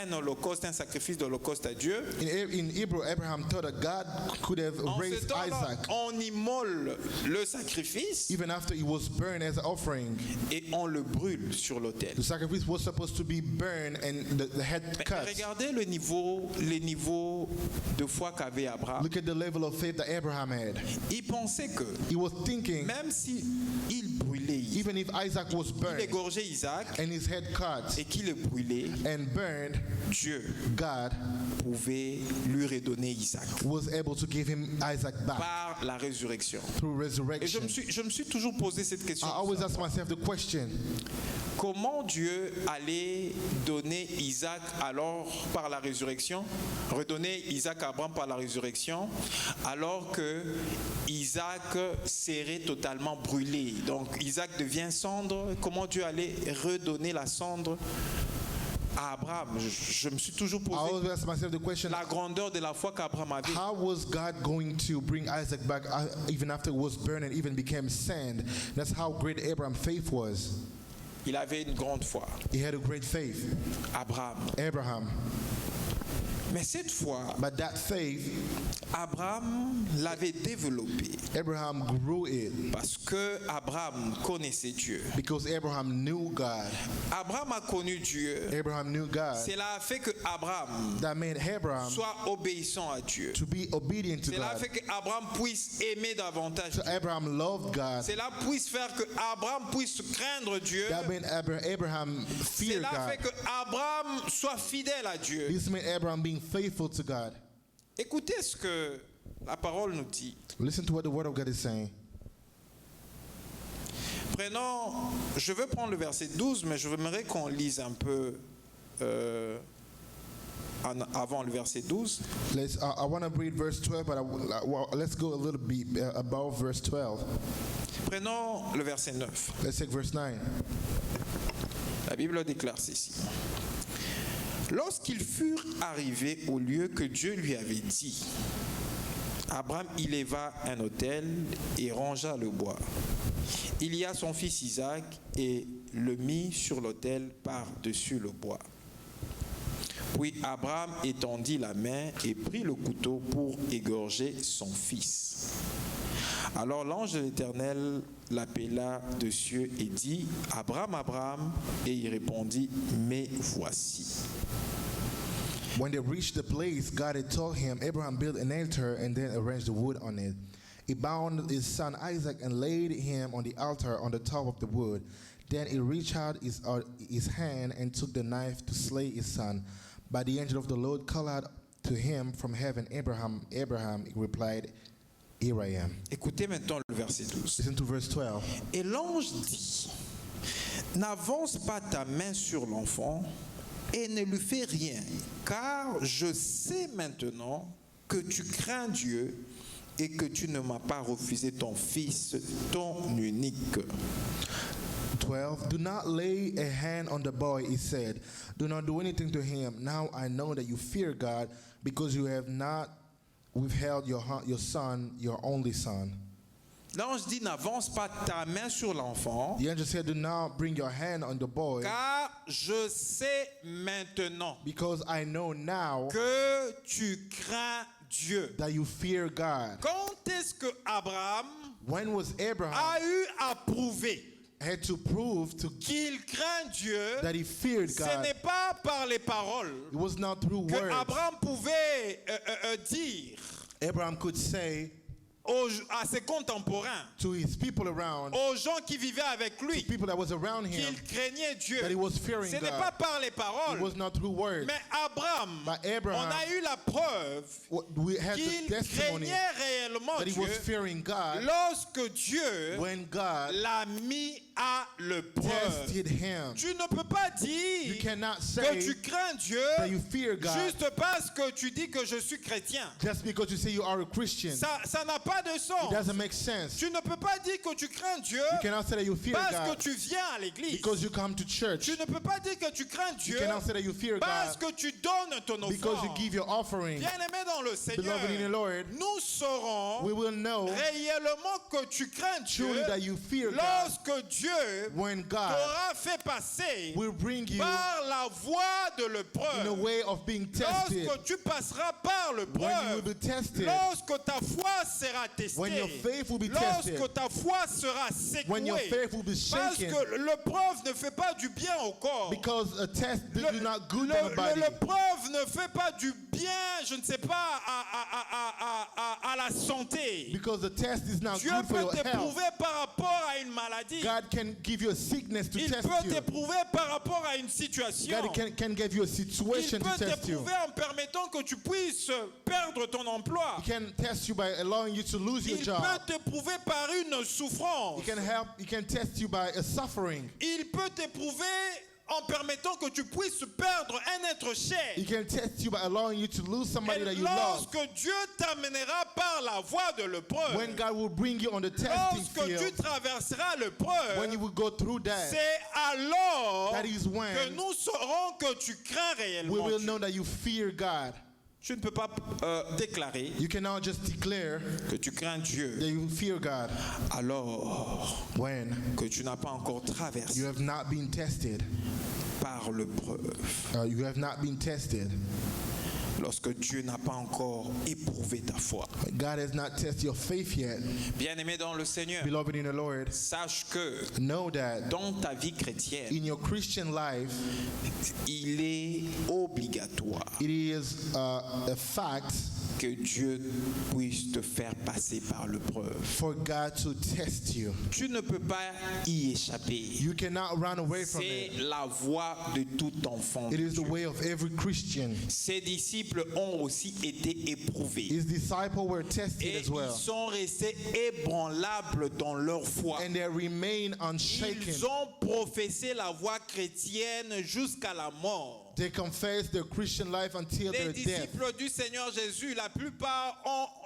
A: un holocauste, un sacrifice d'holocauste à Dieu,
B: in Hebrew, Abraham thought that God could have
A: En ce
B: raised
A: temps-là,
B: Isaac
A: on immole le sacrifice
B: even after it was burned as an offering.
A: et on le brûle sur l'autel.
B: The sacrifice was supposed to be burned and the head
A: Mais
B: cut.
A: regardez les niveaux de foi qu'avait Abraham.
B: Look at the level of faith that Abraham had.
A: Il pensait que
B: He was thinking,
A: même si il brûlait Isaac,
B: even if Isaac was
A: il
B: burned
A: égorgeait Isaac
B: and his head cut
A: et qu'il le brûlait,
B: and burned,
A: Dieu
B: God
A: pouvait lui redonner Isaac
B: was able to give him Isaac back
A: par la résurrection.
B: through
A: Et
B: resurrection.
A: je me suis toujours posé cette question.
B: I always ask myself the question,
A: Comment Dieu allait donner Isaac alors par la résurrection, redonner Isaac à Abraham par la résurrection, alors que Isaac serait totalement brûlé. Donc Isaac devient cendre. Comment Dieu allait redonner la cendre à Abraham? Je me suis toujours
B: I
A: posé
B: always ask myself the question,
A: la grandeur de la foi qu'Abraham avait.
B: how was God going to bring Isaac back even after it was burned and even became sand? That's how great Abraham's faith was.
A: Il avait une grande foi,
B: He had a great faith,
A: Abraham. Mais cette foi,
B: but that faith,
A: Abraham l'avait développée
B: Abraham grew it
A: parce que Abraham connaissait Dieu.
B: because Abraham knew God.
A: Abraham a connu Dieu.
B: Abraham knew God.
A: Cela a fait que Abraham
B: That made Abraham
A: soit obéissant à Dieu.
B: to be obedient to
A: Cela a
B: God.
A: fait que Abraham puisse aimer davantage
B: So
A: Dieu.
B: Abraham loved God.
A: Cela puisse faire que Abraham puisse craindre Dieu.
B: That made Abraham fear
A: Cela fait
B: God.
A: que Abraham soit fidèle à Dieu.
B: This made Abraham being faithful to God.
A: Écoutez ce que la parole nous dit.
B: Listen to what the word of God is saying.
A: Je veux prendre le verset 12, mais je voudrais qu'on lise un peu avant le verset 12.
B: I want to read verse 12, but let's go a little bit above verse 12.
A: Prenons le verset 9.
B: Let's take verse 9.
A: La Bible déclare ceci. Lorsqu'ils furent arrivés au lieu que Dieu lui avait dit, Abraham y leva un autel et rangea le bois. Il y a son fils Isaac et le mit sur l'autel par-dessus le bois. Puis Abraham étendit la main et prit le couteau pour égorger son fils. Alors l'ange de l'Éternel l'appela de cieux et dit, Abraham, Abraham, et il répondit, mais voici.
B: When they reached the place God had told him, Abraham built an altar and then arranged the wood on it. He bound his son Isaac and laid him on the altar on the top of the wood. Then he reached out his hand and took the knife to slay his son. But the angel of the Lord called out to him from heaven, Abraham, Abraham, he replied, Here I am.
A: Écoutez maintenant le verset 12.
B: Listen to verse 12.
A: Et l'ange dit, n'avance pas ta main sur l'enfant et ne lui fais rien, car je sais maintenant que tu crains Dieu et que tu ne m'as pas refusé ton fils, ton unique.
B: 12. Do not lay a hand on the boy, he said. Do not do anything to him. Now I know that you fear God because you have not withheld your son, your only son.
A: L'ange dit, n'avance pas ta main sur l'enfant,
B: The angel said, do not bring your hand on the boy
A: car je sais maintenant
B: because I know now
A: que tu crains Dieu.
B: that you fear God.
A: Quand est-ce que Abraham
B: When was Abraham
A: a eu à prouver
B: had to prove to
A: qu'il craint Dieu?
B: that he feared
A: Ce
B: God?
A: n'est pas par les paroles
B: It was not through
A: que
B: words.
A: Abraham pouvait dire
B: Abraham could say
A: à ses contemporains,
B: to his people around,
A: aux gens qui vivaient avec lui,
B: people that was around him,
A: qu'il craignait Dieu.
B: that he was fearing
A: Ce n'est
B: God.
A: pas par les paroles,
B: It was not through words.
A: mais Abraham,
B: But Abraham,
A: on a eu la preuve
B: we had the
A: qu'il
B: testimony
A: craignait réellement
B: that he
A: Dieu
B: was fearing God
A: lorsque Dieu
B: when God
A: l'a mis à l'épreuve.
B: tested him.
A: Tu ne peux pas
B: You
A: dire
B: cannot
A: que
B: say
A: tu crains Dieu
B: that you fear God
A: juste parce que tu dis que je suis chrétien.
B: just because you say you are a Christian.
A: Ça n'a pas pas de
B: It
A: sens.
B: doesn't make sense.
A: Tu ne peux pas dire que tu crains Dieu
B: You cannot say that you fear
A: parce que
B: God
A: tu viens à l'église.
B: because you come to church.
A: Tu ne peux pas dire que tu crains
B: You
A: Dieu
B: cannot say that you fear
A: parce
B: God
A: que tu donnes ton
B: because you
A: offrande.
B: give your offering.
A: Bien-aimé dans le Seigneur,
B: Beloved in the Lord,
A: nous saurons
B: we will know
A: réellement que tu crains Dieu
B: truly that you fear God
A: lorsque Dieu
B: when God
A: t'aura fait passer
B: will bring you
A: par la voie de
B: in a
A: l'épreuve.
B: way of being tested.
A: Lorsque tu passeras par
B: When you will
A: l'épreuve,
B: be tested,
A: lorsque ta foi sera
B: when your
A: testée,
B: faith will be tested,
A: lorsque ta foi sera
B: when your
A: secouée,
B: faith will be
A: parce
B: shaken,
A: que l'épreuve ne fait pas du bien au corps.
B: because a test do not good
A: Le-
B: for the body.
A: L'épreuve ne fait pas du bien, je ne sais pas, à la santé.
B: Because the test is not
A: Dieu
B: good for
A: peut
B: your health.
A: t'éprouver par rapport à une maladie.
B: God can give you a sickness to
A: Il
B: test
A: peut
B: you.
A: t'éprouver par rapport à une situation.
B: God can give you a
A: Il
B: situation to
A: peut
B: test you.
A: t'éprouver en permettant que tu puisses perdre ton emploi.
B: He can test you by allowing you to lose your
A: Il
B: job.
A: peut t'éprouver par une souffrance.
B: He can test you by a suffering.
A: Il peut t'éprouver en permettant que tu puisses perdre un être cher.
B: He can test you by allowing you to lose somebody
A: Et
B: that you love.
A: lorsque Dieu t'amènera par la voie de l'épreuve,
B: When God will bring you on the testing
A: lorsque tu
B: field,
A: traverseras
B: when you
A: l'épreuve,
B: will go through that,
A: c'est alors
B: that is
A: que
B: when
A: nous saurons que tu crains
B: we
A: réellement
B: will
A: Dieu.
B: know that you fear God.
A: Tu ne peux pas déclarer
B: You cannot just declare
A: que tu crains Dieu
B: that you fear God
A: alors
B: when
A: que tu n'as pas encore
B: you
A: traversé
B: have not been tested.
A: par l'épreuve.
B: You have not been tested.
A: Lorsque Dieu n'a pas encore éprouvé ta foi.
B: God has not tested your faith yet.
A: Bien-aimé dans le Seigneur,
B: Beloved in the Lord,
A: sache que
B: know that
A: dans ta vie chrétienne,
B: in your Christian life,
A: il est obligatoire
B: it is a fact
A: que Dieu puisse te faire passer par l'épreuve.
B: for God to test you.
A: Tu ne peux pas y échapper.
B: You cannot run away from
A: C'est
B: it.
A: la voie de tout enfant.
B: It is the way of every Christian.
A: Ses disciples ont aussi été éprouvés.
B: His disciples were tested
A: Et
B: as well,
A: ils sont restés ébranlables dans leur foi.
B: and they remain unshaken.
A: Ils ont professé la voie chrétienne jusqu'à la mort.
B: They confess their Christian life until
A: Les
B: their death.
A: disciples du Seigneur Jésus, la plupart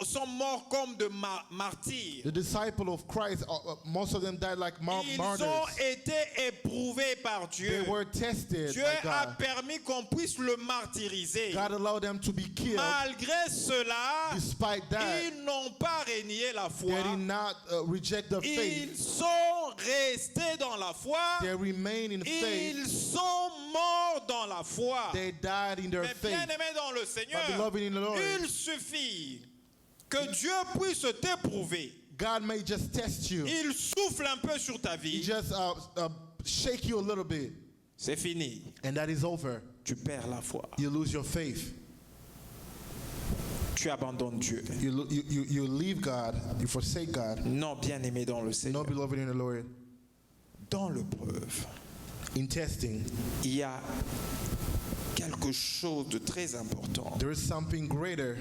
A: sont morts comme de martyrs.
B: The disciples of Christ, most of them died like
A: Ils
B: martyrs.
A: ont été éprouvés par
B: They
A: Dieu.
B: were tested
A: Dieu
B: by
A: a
B: God.
A: permis qu'on puisse le martyriser.
B: God allowed them to be killed.
A: Malgré cela,
B: Despite that,
A: ils n'ont pas renié la foi.
B: they did not reject the faith.
A: Ils sont restés dans la foi.
B: They remain in faith.
A: Ils sont morts dans la foi.
B: They died in their
A: Mais
B: faith.
A: bien-aimés dans le Seigneur,
B: But beloved in the Lord,
A: il suffit que Dieu puisse t'éprouver.
B: God may just test you.
A: Il souffle un peu sur ta
B: He
A: vie.
B: just shake you a little bit,
A: C'est fini.
B: and that is over.
A: Tu perds la foi.
B: You lose your faith.
A: Tu abandonnes Dieu.
B: You leave God. You forsake God.
A: Non, bien-aimé dans le
B: No,
A: Seigneur.
B: beloved in the Lord.
A: Dans l'épreuve,
B: In testing,
A: il y a quelque chose de très important.
B: there is something greater.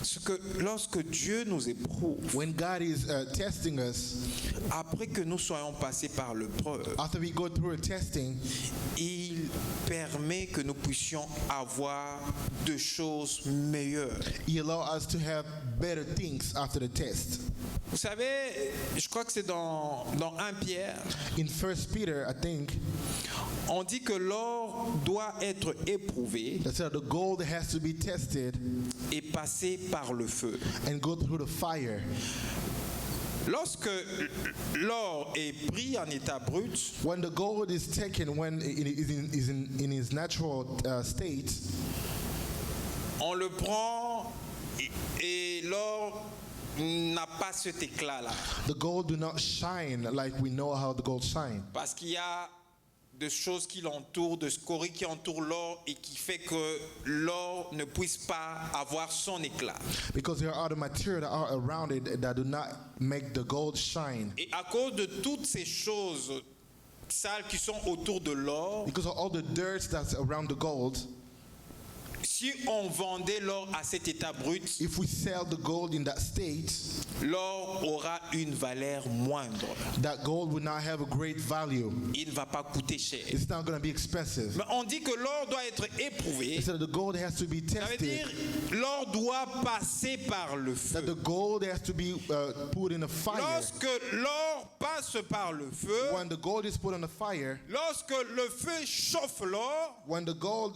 A: Ce que lorsque Dieu nous éprouve,
B: When God is testing us,
A: après que nous soyons passés par l'épreuve,
B: after we go through a testing,
A: il permet que nous puissions avoir de choses meilleures.
B: He allows us to have better things after the test.
A: Vous savez, je crois que c'est dans 1 Pierre,
B: In 1 Peter, I think,
A: on dit que l'or doit être éprouvé
B: that said the gold has to be tested
A: et passer par le feu.
B: and go through the fire.
A: Lorsque l'or est pris en état brut,
B: When the gold is taken, when it is in its natural state,
A: on le prend et l'or n'a pas cet éclat-là.
B: the gold do not shine like we know how the gold shine.
A: Parce qu'il y a de choses qui l'entourent, de scories qui entourent l'or et qui fait que l'or ne puisse pas avoir son éclat.
B: Because there are other material that are around it that do not make the gold shine.
A: Et à cause de toutes ces choses sales qui sont autour de l'or,
B: Because of all the dirt that's around the gold,
A: si on vendait l'or à cet état brut,
B: if we sell the gold in that state,
A: l'or aura une valeur moindre.
B: that gold will not have a great value.
A: Il ne va pas coûter cher.
B: It's not going to be expensive.
A: Mais on dit que l'or doit être éprouvé.
B: It said that the gold has to be
A: Ça veut dire
B: tested.
A: l'or doit passer par le
B: That the
A: feu.
B: gold has to be put in a fire.
A: Lorsque l'or passe par le feu,
B: When the gold is put on the fire,
A: lorsque le feu chauffe l'or,
B: when the gold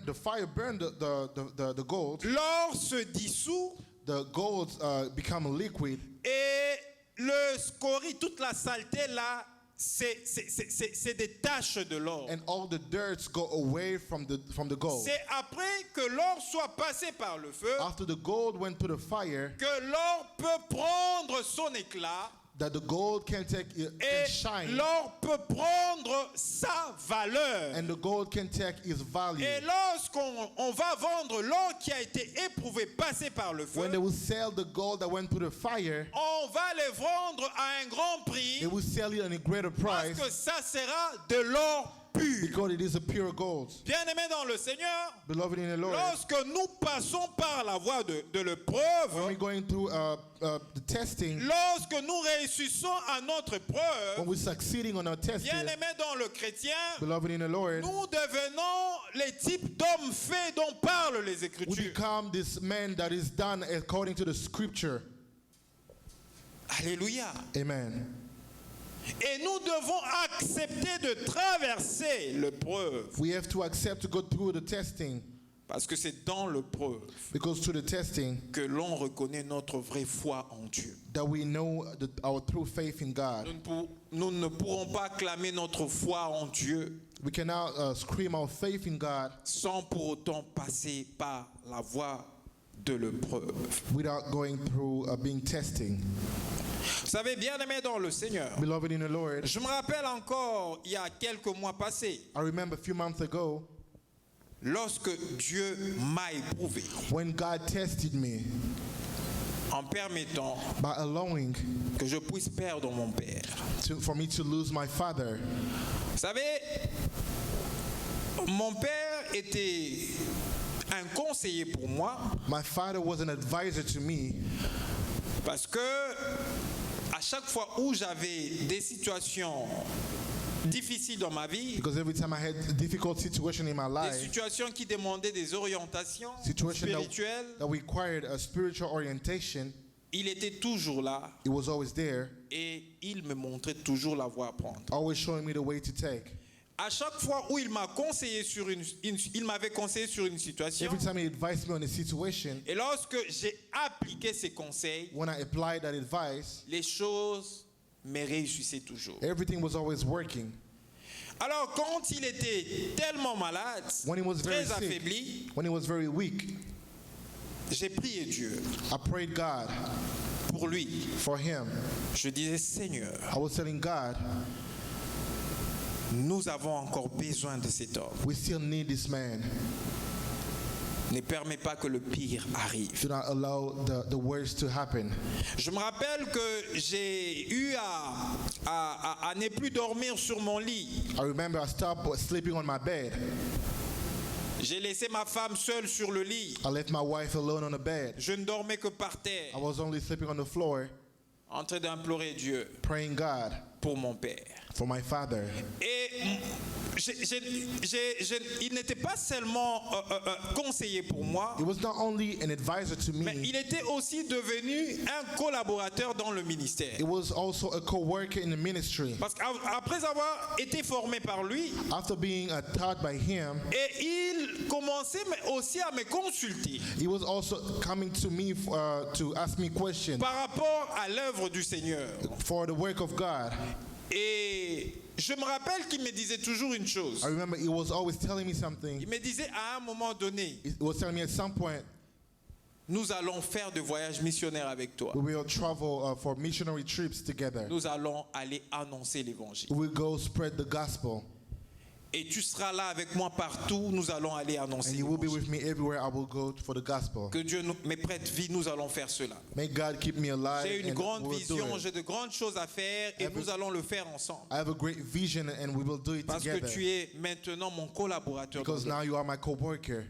B: the fire burned the gold,
A: l'or se dissout
B: the gold become liquid,
A: et le scorie, toute la saleté là, c'est des taches de l'or.
B: and all the dirts go away from the gold.
A: C'est après que l'or soit passé par le feu
B: After the gold went to the fire,
A: que l'or peut prendre son éclat
B: that the gold can take can
A: et
B: shine,
A: l'or peut prendre sa valeur.
B: and the gold can take its value.
A: Et lorsqu'on va vendre l'or qui a été éprouvé, passé par le feu,
B: When they will sell the gold that went to the fire,
A: on va les vendre à un grand prix
B: they will sell it at a greater
A: parce
B: price
A: que ça sera de l'or pur.
B: because it is a pure gold.
A: Bien-aimés dans le Seigneur,
B: Beloved in the Lord,
A: lorsque nous passons par la voie de
B: when
A: l'épreuve,
B: we're going through the testing,
A: lorsque nous réussissons à notre
B: when
A: épreuve,
B: we're succeeding on our testing,
A: bien-aimés dans le chrétien,
B: beloved in the Lord,
A: nous devenons les types d'hommes faits dont parlent les
B: we
A: Écritures.
B: become this man that is done according to the scripture.
A: Alléluia.
B: Amen.
A: Et nous devons accepter de traverser l'épreuve.
B: We have to accept to go through the testing
A: Parce que c'est dans l'épreuve
B: because through the testing
A: que l'on reconnaît notre vraie foi en Dieu.
B: that we know our true faith in God.
A: Nous ne pourrons pas clamer notre foi en Dieu
B: We cannot scream our faith in God
A: sans pour autant passer par la voie de l'épreuve.
B: without going through being testing.
A: Vous savez, bien-aimés dans le Seigneur,
B: Beloved in the Lord,
A: je me rappelle encore, il y a quelques mois passés,
B: I remember a few months ago
A: lorsque Dieu m'a éprouvé
B: when God tested me
A: en permettant
B: by allowing
A: que je puisse perdre mon père.
B: for me to lose my father.
A: Vous savez, mon père était un conseiller pour moi
B: My father was an advisor to me
A: parce que à chaque fois où j'avais des situations difficiles dans ma vie,
B: because every time I had a difficult situation in my
A: des
B: life,
A: situations qui demandaient des orientations
B: situation
A: spirituelles,
B: that required a spiritual orientation,
A: il était toujours là
B: it was always there,
A: et il me montrait toujours la voie à prendre.
B: always showing me the way to take.
A: À chaque fois où il m'a conseillé sur il m'avait conseillé sur une situation,
B: Every time he advised me on a situation,
A: et lorsque j'ai appliqué ses conseils,
B: when I applied that advice,
A: les choses me réussissaient toujours.
B: everything was always working.
A: Alors quand il était tellement malade,
B: When he was very
A: très
B: sick,
A: affaibli,
B: when he was very weak,
A: j'ai prié Dieu
B: I prayed God
A: pour lui.
B: for him.
A: Je disais, Seigneur,
B: I was telling God,
A: nous avons encore besoin de cet homme.
B: we still need this man.
A: Ne permets pas que le pire arrive.
B: Do not allow the worst to happen.
A: Je me rappelle que j'ai eu à ne plus dormir sur mon lit.
B: I remember I stopped sleeping on my bed.
A: J'ai laissé ma femme seule sur le lit.
B: I left my wife alone on the bed.
A: Je ne dormais que par terre,
B: I was only sleeping on the floor,
A: en train d'implorer Dieu
B: praying God
A: pour mon père.
B: for my father.
A: Et il n'était pas seulement conseiller pour moi,
B: It was not only an advisor to
A: mais
B: me,
A: il était aussi devenu un collaborateur dans le ministère.
B: it was also a co-worker in the ministry.
A: Parce qu'après avoir été formé par lui,
B: After being taught by him,
A: et il commençait aussi à me consulter
B: he was also coming to me to ask me questions
A: par rapport à l'œuvre du Seigneur.
B: for the work of God.
A: Et je me rappelle qu'il me disait toujours une chose.
B: I remember he was always telling me something.
A: Il me disait à un moment donné,
B: He was telling me at some point,
A: nous allons faire de voyages missionnaires avec toi.
B: we will travel for missionary trips together.
A: Nous allons aller annoncer l'évangile.
B: We will go spread the gospel.
A: Et tu seras là avec moi partout, nous allons aller annoncer
B: And you will be
A: l'évangile.
B: with me everywhere I will go for the gospel.
A: Que Dieu me prête vie, nous allons faire cela.
B: May God keep me alive
A: J'ai une
B: and
A: grande
B: we'll do
A: vision,
B: it.
A: j'ai de grandes choses à faire et nous allons le faire ensemble.
B: I have a great vision and we will do it
A: Parce que
B: together.
A: tu es maintenant mon collaborateur.
B: Because now you are my co-worker.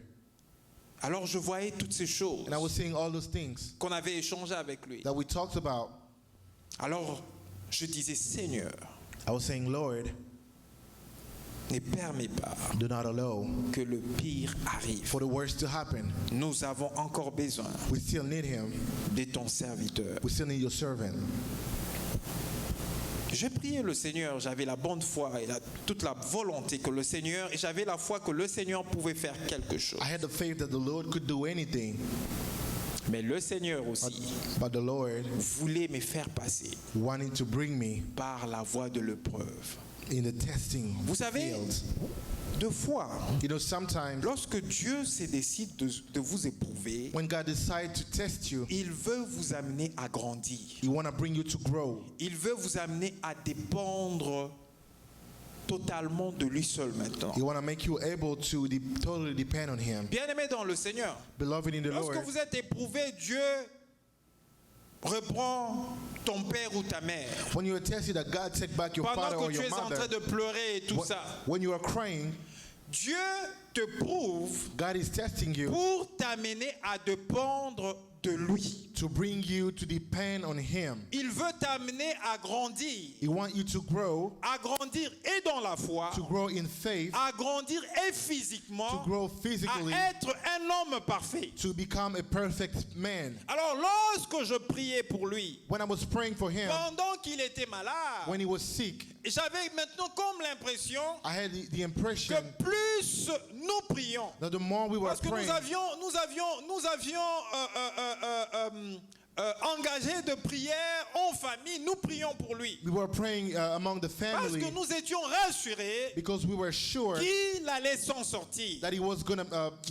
A: Alors je voyais toutes ces choses
B: And I was seeing all those things
A: qu'on avait échangées avec lui.
B: that we talked about.
A: Alors je disais, Seigneur,
B: I was saying, Lord,
A: Ne permets pas
B: Do not allow
A: que le pire arrive.
B: for the worst to happen.
A: Nous avons encore besoin
B: We still need him.
A: de ton serviteur.
B: We still need your servant.
A: J'ai prié le Seigneur, j'avais la bonne foi et toute la volonté que le Seigneur, et j'avais la foi que le Seigneur pouvait faire quelque chose.
B: I had the faith that the Lord could do anything,
A: Mais le Seigneur aussi
B: but the Lord
A: voulait me faire passer
B: wanting to bring me
A: par la voie de l'épreuve.
B: in the testing
A: Vous savez,
B: field.
A: deux fois,
B: You know, sometimes
A: lorsque Dieu se décide de vous éprouver,
B: when God decides to test you,
A: il veut vous amener à grandir.
B: He want to bring you to grow.
A: Il veut vous amener à dépendre totalement de lui seul maintenant.
B: He want to make you able to totally depend on Him.
A: Bien-aimé dans le Seigneur,
B: Beloved in the
A: lorsque
B: Lord,
A: vous êtes éprouvé, Dieu reprend ton père ou ta mère.
B: when you are tested, that God take back your father
A: Pendant
B: or
A: que tu
B: your
A: es en
B: mother,
A: train de pleurer et tout ça,
B: when you are crying,
A: Dieu te prouve
B: God is testing you
A: pour t'amener à dépendre de lui.
B: to bring you to depend on Him.
A: Il veut t'amener à grandir et dans la foi,
B: to grow in faith,
A: à grandir et
B: to
A: physiquement,
B: grow physically,
A: à être un homme parfait.
B: to become a perfect man.
A: Alors lorsque je priais pour lui,
B: When I was praying for him,
A: pendant qu'il était malade,
B: when he was sick,
A: j'avais maintenant comme l'impression
B: I had the
A: que
B: impression
A: plus nous prions,
B: that the more we were
A: parce que
B: praying,
A: nous avions engagé de prière en famille, nous prions pour lui.
B: we were praying among the
A: Parce
B: family
A: que nous étions rassurés
B: because we were sure
A: qu'il allait s'en sortir,
B: that he was going to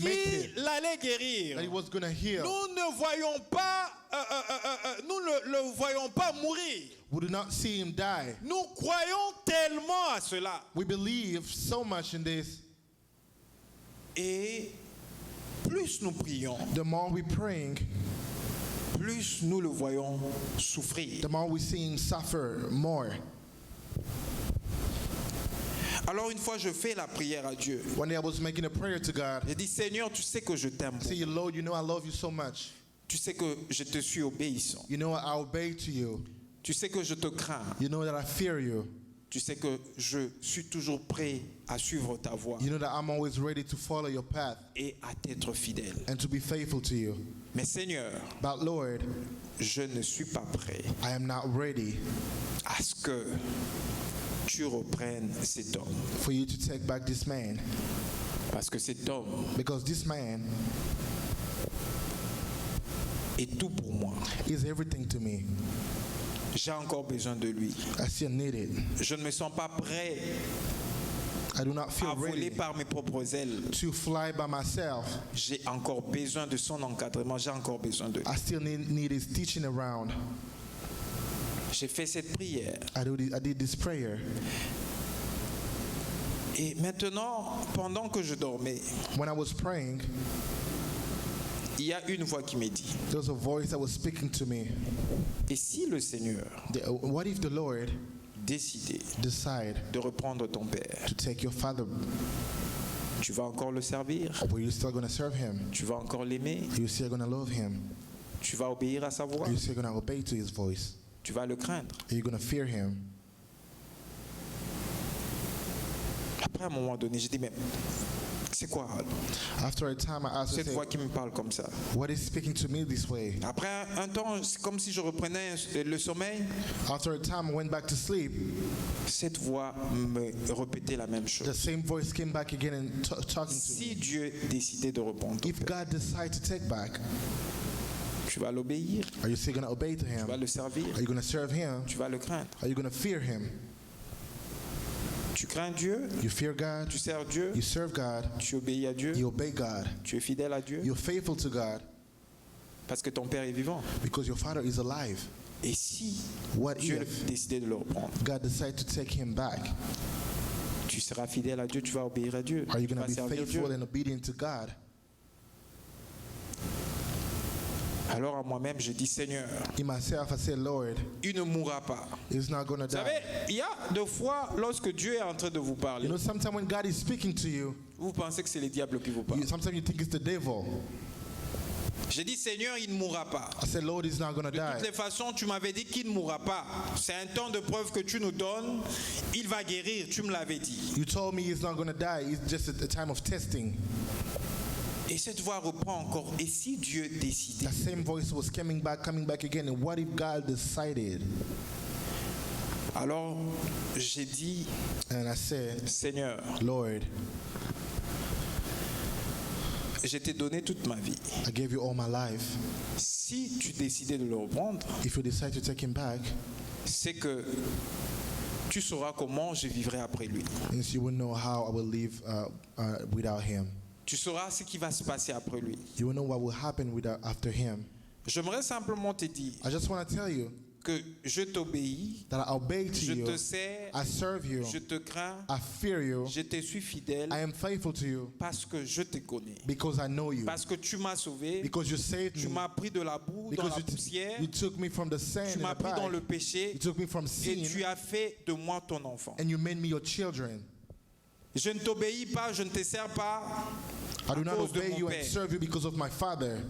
B: make it,
A: qu'il allait guérir.
B: that he was going to heal.
A: Nous ne voyons pas, nous ne le voyons pas mourir.
B: We do not see him die.
A: Nous croyons tellement à cela.
B: We believe so much in this.
A: Et plus nous prions,
B: The more we praying,
A: plus nous le voyons souffrir.
B: the more we see him suffer more.
A: Alors une fois, je fais la prière à Dieu.
B: One day I was making a prayer to God.
A: J'ai dit, Seigneur, tu sais que je t'aime.
B: I say, Lord, you know I love you so much.
A: Tu sais que je te suis obéissant.
B: You know I obey to you.
A: Tu sais que je te crains.
B: You know that I fear you.
A: Tu sais que je suis toujours prêt à suivre ta voie
B: You know that I'm always ready to follow your path
A: et à t'être fidèle.
B: and to be faithful to you.
A: Mais Seigneur,
B: But Lord,
A: je ne suis pas prêt
B: I am not ready
A: à ce que tu reprennes cet homme.
B: for you to take back this man,
A: Parce que cet homme
B: because this man
A: est tout pour moi.
B: is everything to me.
A: J'ai encore besoin de lui.
B: I still need it.
A: Je ne me sens pas prêt
B: I do not feel
A: à voler
B: ready
A: par mes propres ailes.
B: to fly by myself.
A: J'ai encore besoin de son encadrement. J'ai encore besoin de lui.
B: I still need his teaching around.
A: J'ai fait cette prière.
B: I did this prayer.
A: Et maintenant, pendant que je dormais,
B: When I was praying,
A: il y a une voix qui me dit,
B: there was a voice that was speaking to me.
A: et si le Seigneur
B: What if the Lord
A: décidait
B: decide
A: de reprendre ton père,
B: to take your father?
A: tu vas encore le servir?
B: Were you still going to serve him?
A: Tu vas encore l'aimer?
B: Are you still going to love him?
A: Tu vas obéir à sa voix?
B: Are you still going to obey to his voice?
A: Tu vas le craindre?
B: Are you going to fear him?
A: Après, à un moment donné, j'ai dit, mais c'est quoi
B: After a time, I asked, I
A: cette
B: said,
A: voix qui me parle comme ça?
B: what is speaking to me this way?
A: Après un temps, c'est comme si je reprenais le sommeil.
B: After a time, I went back to sleep.
A: Cette voix me répétait la même
B: The
A: chose.
B: same voice came back again and talking to
A: Si
B: me.
A: Dieu décidait de reprendre ton
B: If
A: père,
B: God decides to take back,
A: tu vas l'obéir,
B: are you still going to obey to
A: tu vas
B: him?
A: le servir,
B: Are you going to serve him?
A: tu vas le craindre.
B: Are you going to fear him?
A: Tu crains Dieu,
B: You fear God,
A: tu sers Dieu,
B: you serve God,
A: tu obéis à Dieu,
B: you obey God,
A: tu es fidèle à Dieu,
B: you're faithful to God
A: parce que ton père est vivant.
B: because your father is alive.
A: Et si
B: What
A: Dieu
B: if
A: décidait de le reprendre,
B: God decides to take him back?
A: tu seras fidèle à Dieu, tu vas obéir à Dieu,
B: Are you
A: tu
B: going
A: vas
B: to be
A: servir
B: faithful
A: Dieu.
B: and obedient to God?
A: Alors à moi-même, je dis, Seigneur,
B: In myself, I said, Lord,
A: il ne mourra pas.
B: he's not going to
A: Vous savez,
B: die.
A: il y a des fois, lorsque Dieu est en train de vous parler,
B: You know, sometimes when God is speaking to you,
A: vous pensez que c'est le diable qui vous parle.
B: sometimes you think it's the devil.
A: J'ai dit, Seigneur, il ne mourra pas.
B: I said, Lord, he's not going to
A: De toutes
B: die.
A: les façons, tu m'avais dit qu'il ne mourra pas. C'est un temps de preuve que tu nous donnes. Il va guérir, tu me l'avais dit.
B: You told me he's not going to die. It's just a time of testing.
A: Et cette voix reprend encore. Et si Dieu décidait?
B: That same voice was coming back again. And what if God decided?
A: Alors, j'ai dit,
B: And I said,
A: Seigneur,
B: Lord,
A: je t'ai donné toute ma vie.
B: I gave you all my life.
A: Si tu décidais de le reprendre,
B: If you decide to take him back,
A: c'est que tu sauras comment je vivrai après lui.
B: means you will know how I will live without him.
A: Tu sauras ce qui va se passer après lui.
B: You will know what will happen after him.
A: J'aimerais simplement te dire
B: I just want to tell you
A: que je t'obéis,
B: that I obey to
A: je
B: you.
A: te sers,
B: I serve you.
A: je te crains,
B: I fear you.
A: je te suis fidèle
B: I am faithful to you
A: parce que je te connais.
B: because I know you.
A: Parce que tu m'as sauvé,
B: Because you saved
A: tu
B: me.
A: m'as pris de la boue, dans
B: Because
A: la poussière,
B: you took me from the sand
A: tu
B: in
A: m'as
B: the
A: pris dans le
B: bag.
A: péché
B: You took me from
A: et
B: sin
A: tu as fait de moi ton enfant.
B: and you made me your children.
A: Je ne t'obéis pas, je ne te sers pas
B: I do
A: à
B: not
A: cause de
B: obey
A: mon
B: you and
A: père.
B: serve you because of my father.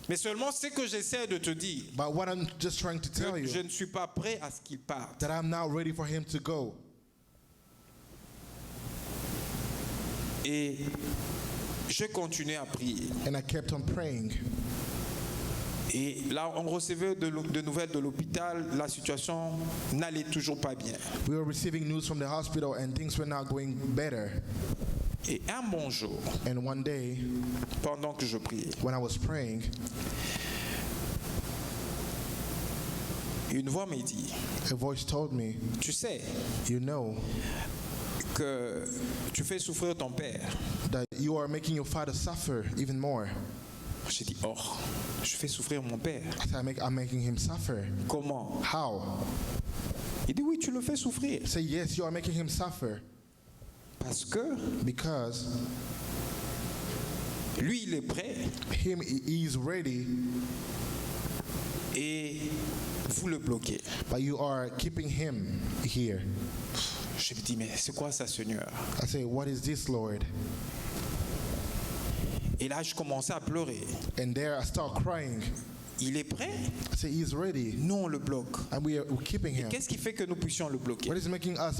A: Mais seulement ce que j'essaie de te dire,
B: But what I'm just trying to tell
A: que
B: you,
A: je ne suis pas prêt à ce qu'il parte.
B: that I'm now ready for him to go.
A: Et je continuais à prier.
B: And I kept on praying.
A: Et là, on recevait de nouvelles de l'hôpital. La situation n'allait toujours pas bien.
B: We were receiving news from the hospital and things were not going better.
A: Et un bon jour,
B: And one day,
A: pendant que je priais,
B: when I was praying,
A: une voix m'a dit,
B: a voice told me,
A: tu sais
B: you know
A: que tu fais souffrir ton père.
B: that you are making your father suffer even more.
A: J'ai dit, oh, je fais souffrir mon père.
B: I said, I'm making him suffer.
A: Comment?
B: How?
A: Il dit, oui, tu le fais souffrir.
B: I say, yes, you are making him suffer.
A: Parce que
B: Because
A: lui, il est prêt
B: he is ready,
A: et vous le bloquez.
B: but you are keeping him here.
A: Je me dis, mais c'est quoi ça, Seigneur?
B: I say, what is this, Lord?
A: Et là, je commençais à pleurer.
B: And there I start crying.
A: Il est prêt?
B: I say, he's ready.
A: Nous, on le bloque.
B: And we're keeping
A: Et
B: him.
A: qu'est-ce qui fait que nous puissions le bloquer?
B: What is making us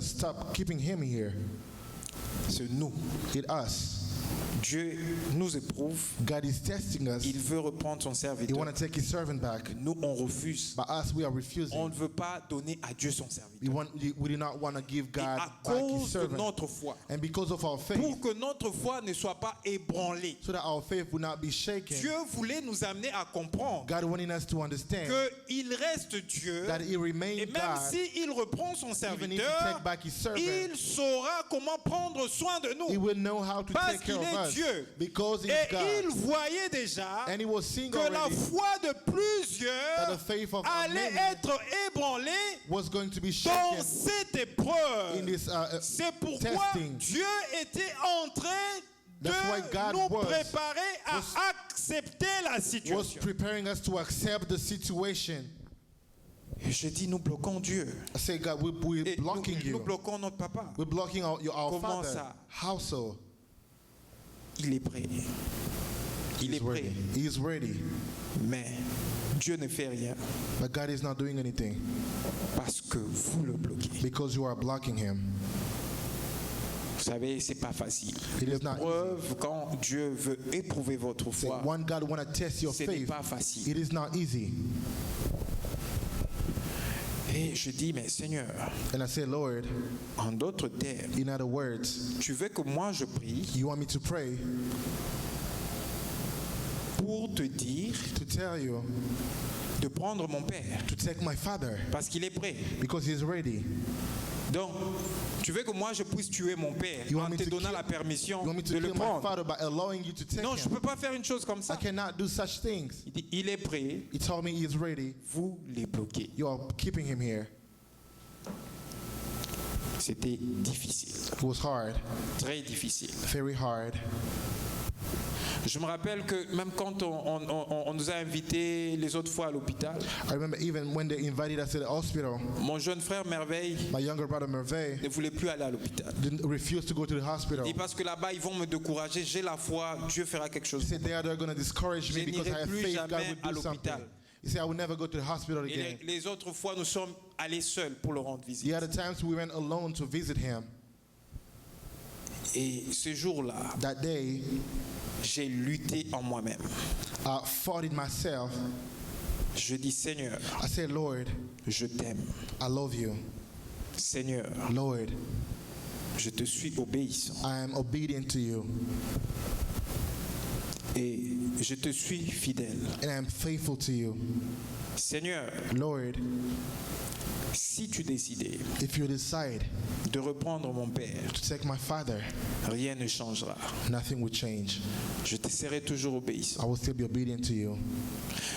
B: stop keeping him here?
A: C'est nous.
B: It's us.
A: Dieu nous éprouve.
B: God is testing us.
A: Il veut reprendre son
B: He
A: serviteur.
B: want to take his servant back.
A: Nous, on refuse.
B: But us, we are
A: On
B: refusing.
A: ne veut pas donner à Dieu son serviteur.
B: We do not want to give
A: Et
B: God
A: à
B: back his
A: cause de
B: servant.
A: notre foi,
B: And because of our faith,
A: pour que notre foi ne soit pas ébranlée,
B: so that our faith will not be shaken,
A: Dieu voulait nous amener à comprendre
B: God wanting us to understand
A: qu'il reste Dieu.
B: that he
A: Et
B: remained
A: même
B: God,
A: s'il reprend son
B: even if he
A: serviteur,
B: take back his servant,
A: il saura comment prendre soin de
B: he
A: nous.
B: will know how to
A: Parce
B: take care
A: qu'il
B: of
A: est
B: us.
A: Dieu.
B: Because he's
A: Et
B: God.
A: il voyait déjà
B: And he was seeing
A: que la
B: already
A: foi de
B: that
A: plusieurs
B: the faith of
A: allait
B: many
A: être ébranlée
B: was going to be
A: dans
B: shaken
A: cette
B: in
A: épreuve.
B: this
A: C'est pourquoi
B: testing.
A: Dieu était en train
B: That's why God
A: de nous
B: was
A: préparer à accepter la
B: was
A: situation.
B: preparing us to accept the situation.
A: Et je dis, nous bloquons Dieu.
B: I say, God, we're
A: Et
B: blocking
A: nous
B: you.
A: bloquons notre papa.
B: We're blocking our
A: Comment
B: Father.
A: ça?
B: How so?
A: Il est prêt. Il est
B: He's
A: prêt.
B: ready. He's ready.
A: Mais Dieu ne fait rien
B: But God is not doing anything
A: parce que vous le bloquez.
B: because you are blocking him.
A: Vous savez, c'est pas facile.
B: It is not
A: L'épreuve, quand Dieu veut éprouver votre
B: Say,
A: foi,
B: one God want to test your
A: ce n'est
B: faith.
A: pas facile.
B: It is not easy.
A: Et je dis, mais Seigneur,
B: And I say, Lord,
A: en d'autres termes,
B: in other words,
A: tu veux que moi je prie
B: you want me to pray
A: pour te dire
B: to tell you
A: de prendre mon père
B: to take my father
A: parce qu'il est prêt.
B: because he's ready.
A: Donc, tu veux que moi je puisse tuer mon père
B: You want
A: en
B: me
A: te
B: to
A: donnant
B: kill-
A: la permission
B: You want me to
A: de le
B: kill my
A: prendre?
B: father by allowing you to take
A: Non, je ne
B: him?
A: peux pas faire une chose comme
B: I
A: ça.
B: cannot do such things.
A: Il dit, il est prêt,
B: He told me he is ready.
A: vous les bloquez.
B: You are keeping him here.
A: C'était difficile,
B: It was hard,
A: très difficile.
B: very hard.
A: Je me rappelle que même quand on nous a invités les autres fois à l'hôpital,
B: I remember even when they invited us to the hospital,
A: mon jeune frère Merveille
B: my younger brother Merveille
A: ne voulait plus aller à l'hôpital.
B: refused to go to the hospital.
A: Et parce que là-bas, ils vont me décourager, j'ai la foi, Dieu fera quelque
B: He
A: chose.
B: said they're going to discourage me
A: Je
B: because I
A: n'irai
B: have
A: plus
B: faith God
A: jamais
B: would
A: à
B: do something.
A: l'hôpital.
B: He said I will never go to the hospital
A: Et
B: again.
A: les autres fois, nous sommes allés seuls pour le rendre visite.
B: The other times we went alone to visit him.
A: Et ce jour-là,
B: That day,
A: j'ai lutté en moi-même.
B: I fought it myself.
A: Je dis, Seigneur,
B: I said, Lord,
A: je t'aime.
B: I love you.
A: Seigneur,
B: Lord,
A: je te suis obéissant.
B: I am obedient to you
A: Et je te suis fidèle.
B: and I am faithful to you.
A: Seigneur,
B: Lord,
A: si tu décidais
B: if you decide
A: de reprendre mon Père,
B: to take my father,
A: rien ne changera.
B: nothing will change.
A: Je te serai toujours
B: I
A: obéissant.
B: will still be obedient to you.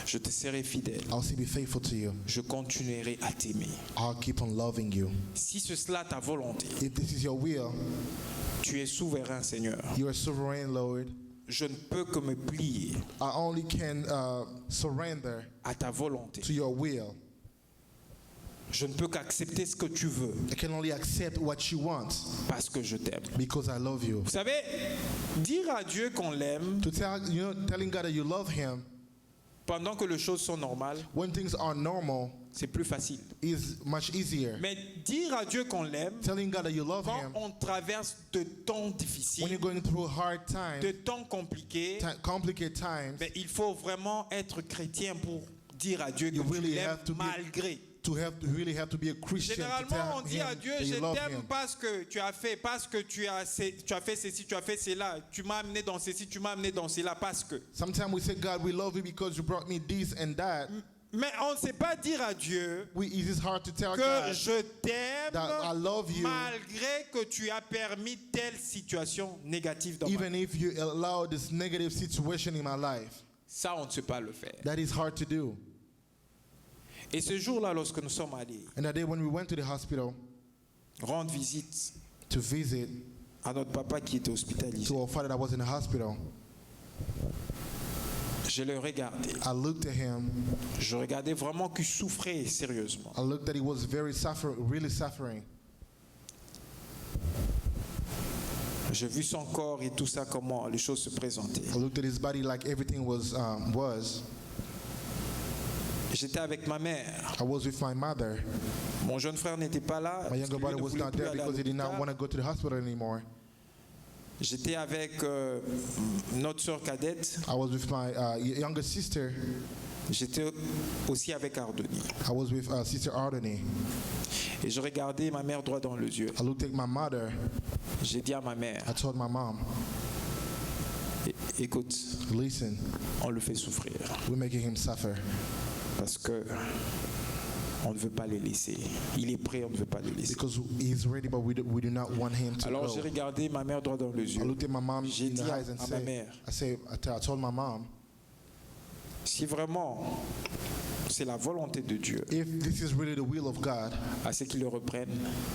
A: Je te serai fidèle.
B: I will still be faithful to you.
A: Je continuerai à t'aimer.
B: I'll keep on loving you.
A: Si c'est cela ta volonté,
B: If this is your will,
A: tu es souverain, Seigneur.
B: you are sovereign, Lord.
A: Je ne peux que me plier
B: I only can surrender
A: à ta volonté.
B: to your will.
A: Je ne peux qu'accepter ce que tu veux
B: I can only accept what you want
A: parce que je t'aime.
B: because I love you.
A: Vous savez, dire à Dieu qu'on l'aime
B: To tell, telling God that you love him
A: pendant que les choses sont normales,
B: when things are normal
A: c'est plus facile.
B: is much easier.
A: Mais dire à Dieu qu'on l'aime
B: Telling God that you love
A: quand
B: him
A: on traverse de temps
B: when you're
A: difficiles,
B: going through hard
A: de
B: times,
A: temps compliqués,
B: complicated times,
A: mais il faut vraiment être chrétien pour dire à Dieu que
B: You
A: tu
B: really
A: l'aimes
B: have to be-
A: malgré.
B: to really have to be a Christian to
A: Généralement, on
B: tell
A: dit
B: him
A: à Dieu,
B: that
A: je
B: you love
A: t'aime
B: him.
A: parce que tu as fait, parce que tu as fait ceci, tu as fait cela, tu m'as amené dans ceci, tu m'as amené dans cela, parce que.
B: Sometimes we say, God, we love you because you brought me this and that.
A: Mais on ne sait pas dire à Dieu
B: It is hard to tell
A: que
B: God
A: je t'aime
B: that I love you,
A: malgré que tu as permis telle situation négative dans ma vie.
B: even if you allow this negative situation in my life.
A: Ça, on ne sait pas le faire.
B: That is hard to do.
A: Et ce jour-là, lorsque nous sommes allés
B: And that day when we went to the hospital
A: rendre visite
B: to visit
A: à notre papa qui était hospitalisé,
B: to our father that was in the hospital,
A: je le regardais.
B: I looked at him.
A: Je regardais vraiment qu'il souffrait sérieusement.
B: I looked that he was really suffering.
A: J'ai vu son corps et tout ça, comment les choses se présentaient.
B: I looked at his body like everything was.
A: J'étais avec ma mère.
B: I was with my mother.
A: Mon jeune frère n'était pas là.
B: My
A: parce
B: younger
A: que lui
B: brother
A: ne
B: was
A: voulait
B: not
A: plus
B: there
A: aller à
B: because he did not
A: l'hôpital.
B: want to go to the hospital anymore.
A: J'étais avec notre sœur cadette.
B: I was with my younger sister.
A: J'étais aussi avec Ardoni.
B: I was with Sister Ardeni.
A: Et je regardais ma mère droit dans les yeux.
B: I looked at my mother.
A: J'ai dit à ma mère,
B: I told my mom,
A: écoute,
B: listen,
A: on le fait souffrir.
B: we're making him suffer
A: Parce que on ne veut pas le laisser. Il est prêt, on ne veut pas le laisser.
B: because he's ready, but we do not want him to
A: Alors j'ai
B: go.
A: regardé ma mère droit dans les
B: I
A: yeux.
B: looked at my mom
A: J'ai
B: in the
A: dit
B: eyes and
A: à ma mère,
B: I told my mom,
A: si vraiment c'est la volonté de Dieu
B: if this is really the will of God
A: à ce qu'il le reprenne,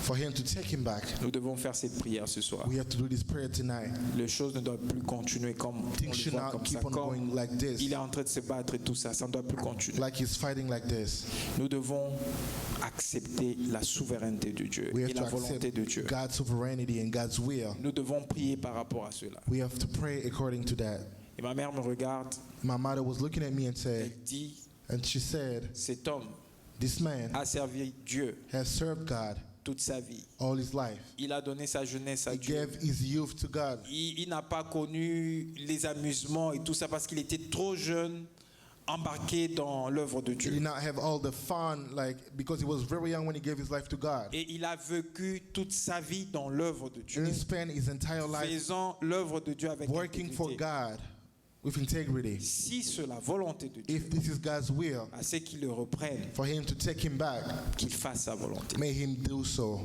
B: for him to take him back,
A: nous devons faire cette prière ce soir.
B: we have to do this prayer tonight.
A: Les choses ne doivent plus continuer comme on
B: Things
A: le
B: should
A: voit
B: not
A: comme ça.
B: keep on going
A: Comme
B: like this,
A: il est en train de se battre et tout ça, ça ne doit plus continuer.
B: like he's fighting like this.
A: Nous devons accepter la souveraineté de Dieu
B: We
A: et
B: have to
A: la volonté
B: accept
A: de Dieu.
B: God's sovereignty and God's will.
A: Nous devons prier par rapport à cela.
B: We have to pray according to that.
A: Et ma mère me regarde,
B: My mother was looking at me and
A: elle
B: said,
A: dit,
B: and she said,
A: cet homme
B: this man
A: a servi Dieu
B: has served God
A: toute sa vie.
B: all his life.
A: Il a donné sa jeunesse à
B: He
A: Dieu.
B: gave his youth to God.
A: Il n'a pas connu les amusements et tout ça parce qu'il était trop jeune, embarqué dans l'œuvre de
B: He
A: Dieu.
B: did not have all the fun, because he was very young when he gave his life to God.
A: Et il a vécu toute sa vie dans l'œuvre de Dieu,
B: And he spent his entire life
A: faisant l'œuvre de Dieu avec
B: working for
A: intégrité.
B: God with integrity.
A: Si c'est la volonté de Dieu,
B: If this is God's will
A: à ce qu'il le reprenne,
B: for him to take him back,
A: qu'il fasse sa volonté.
B: may him do so.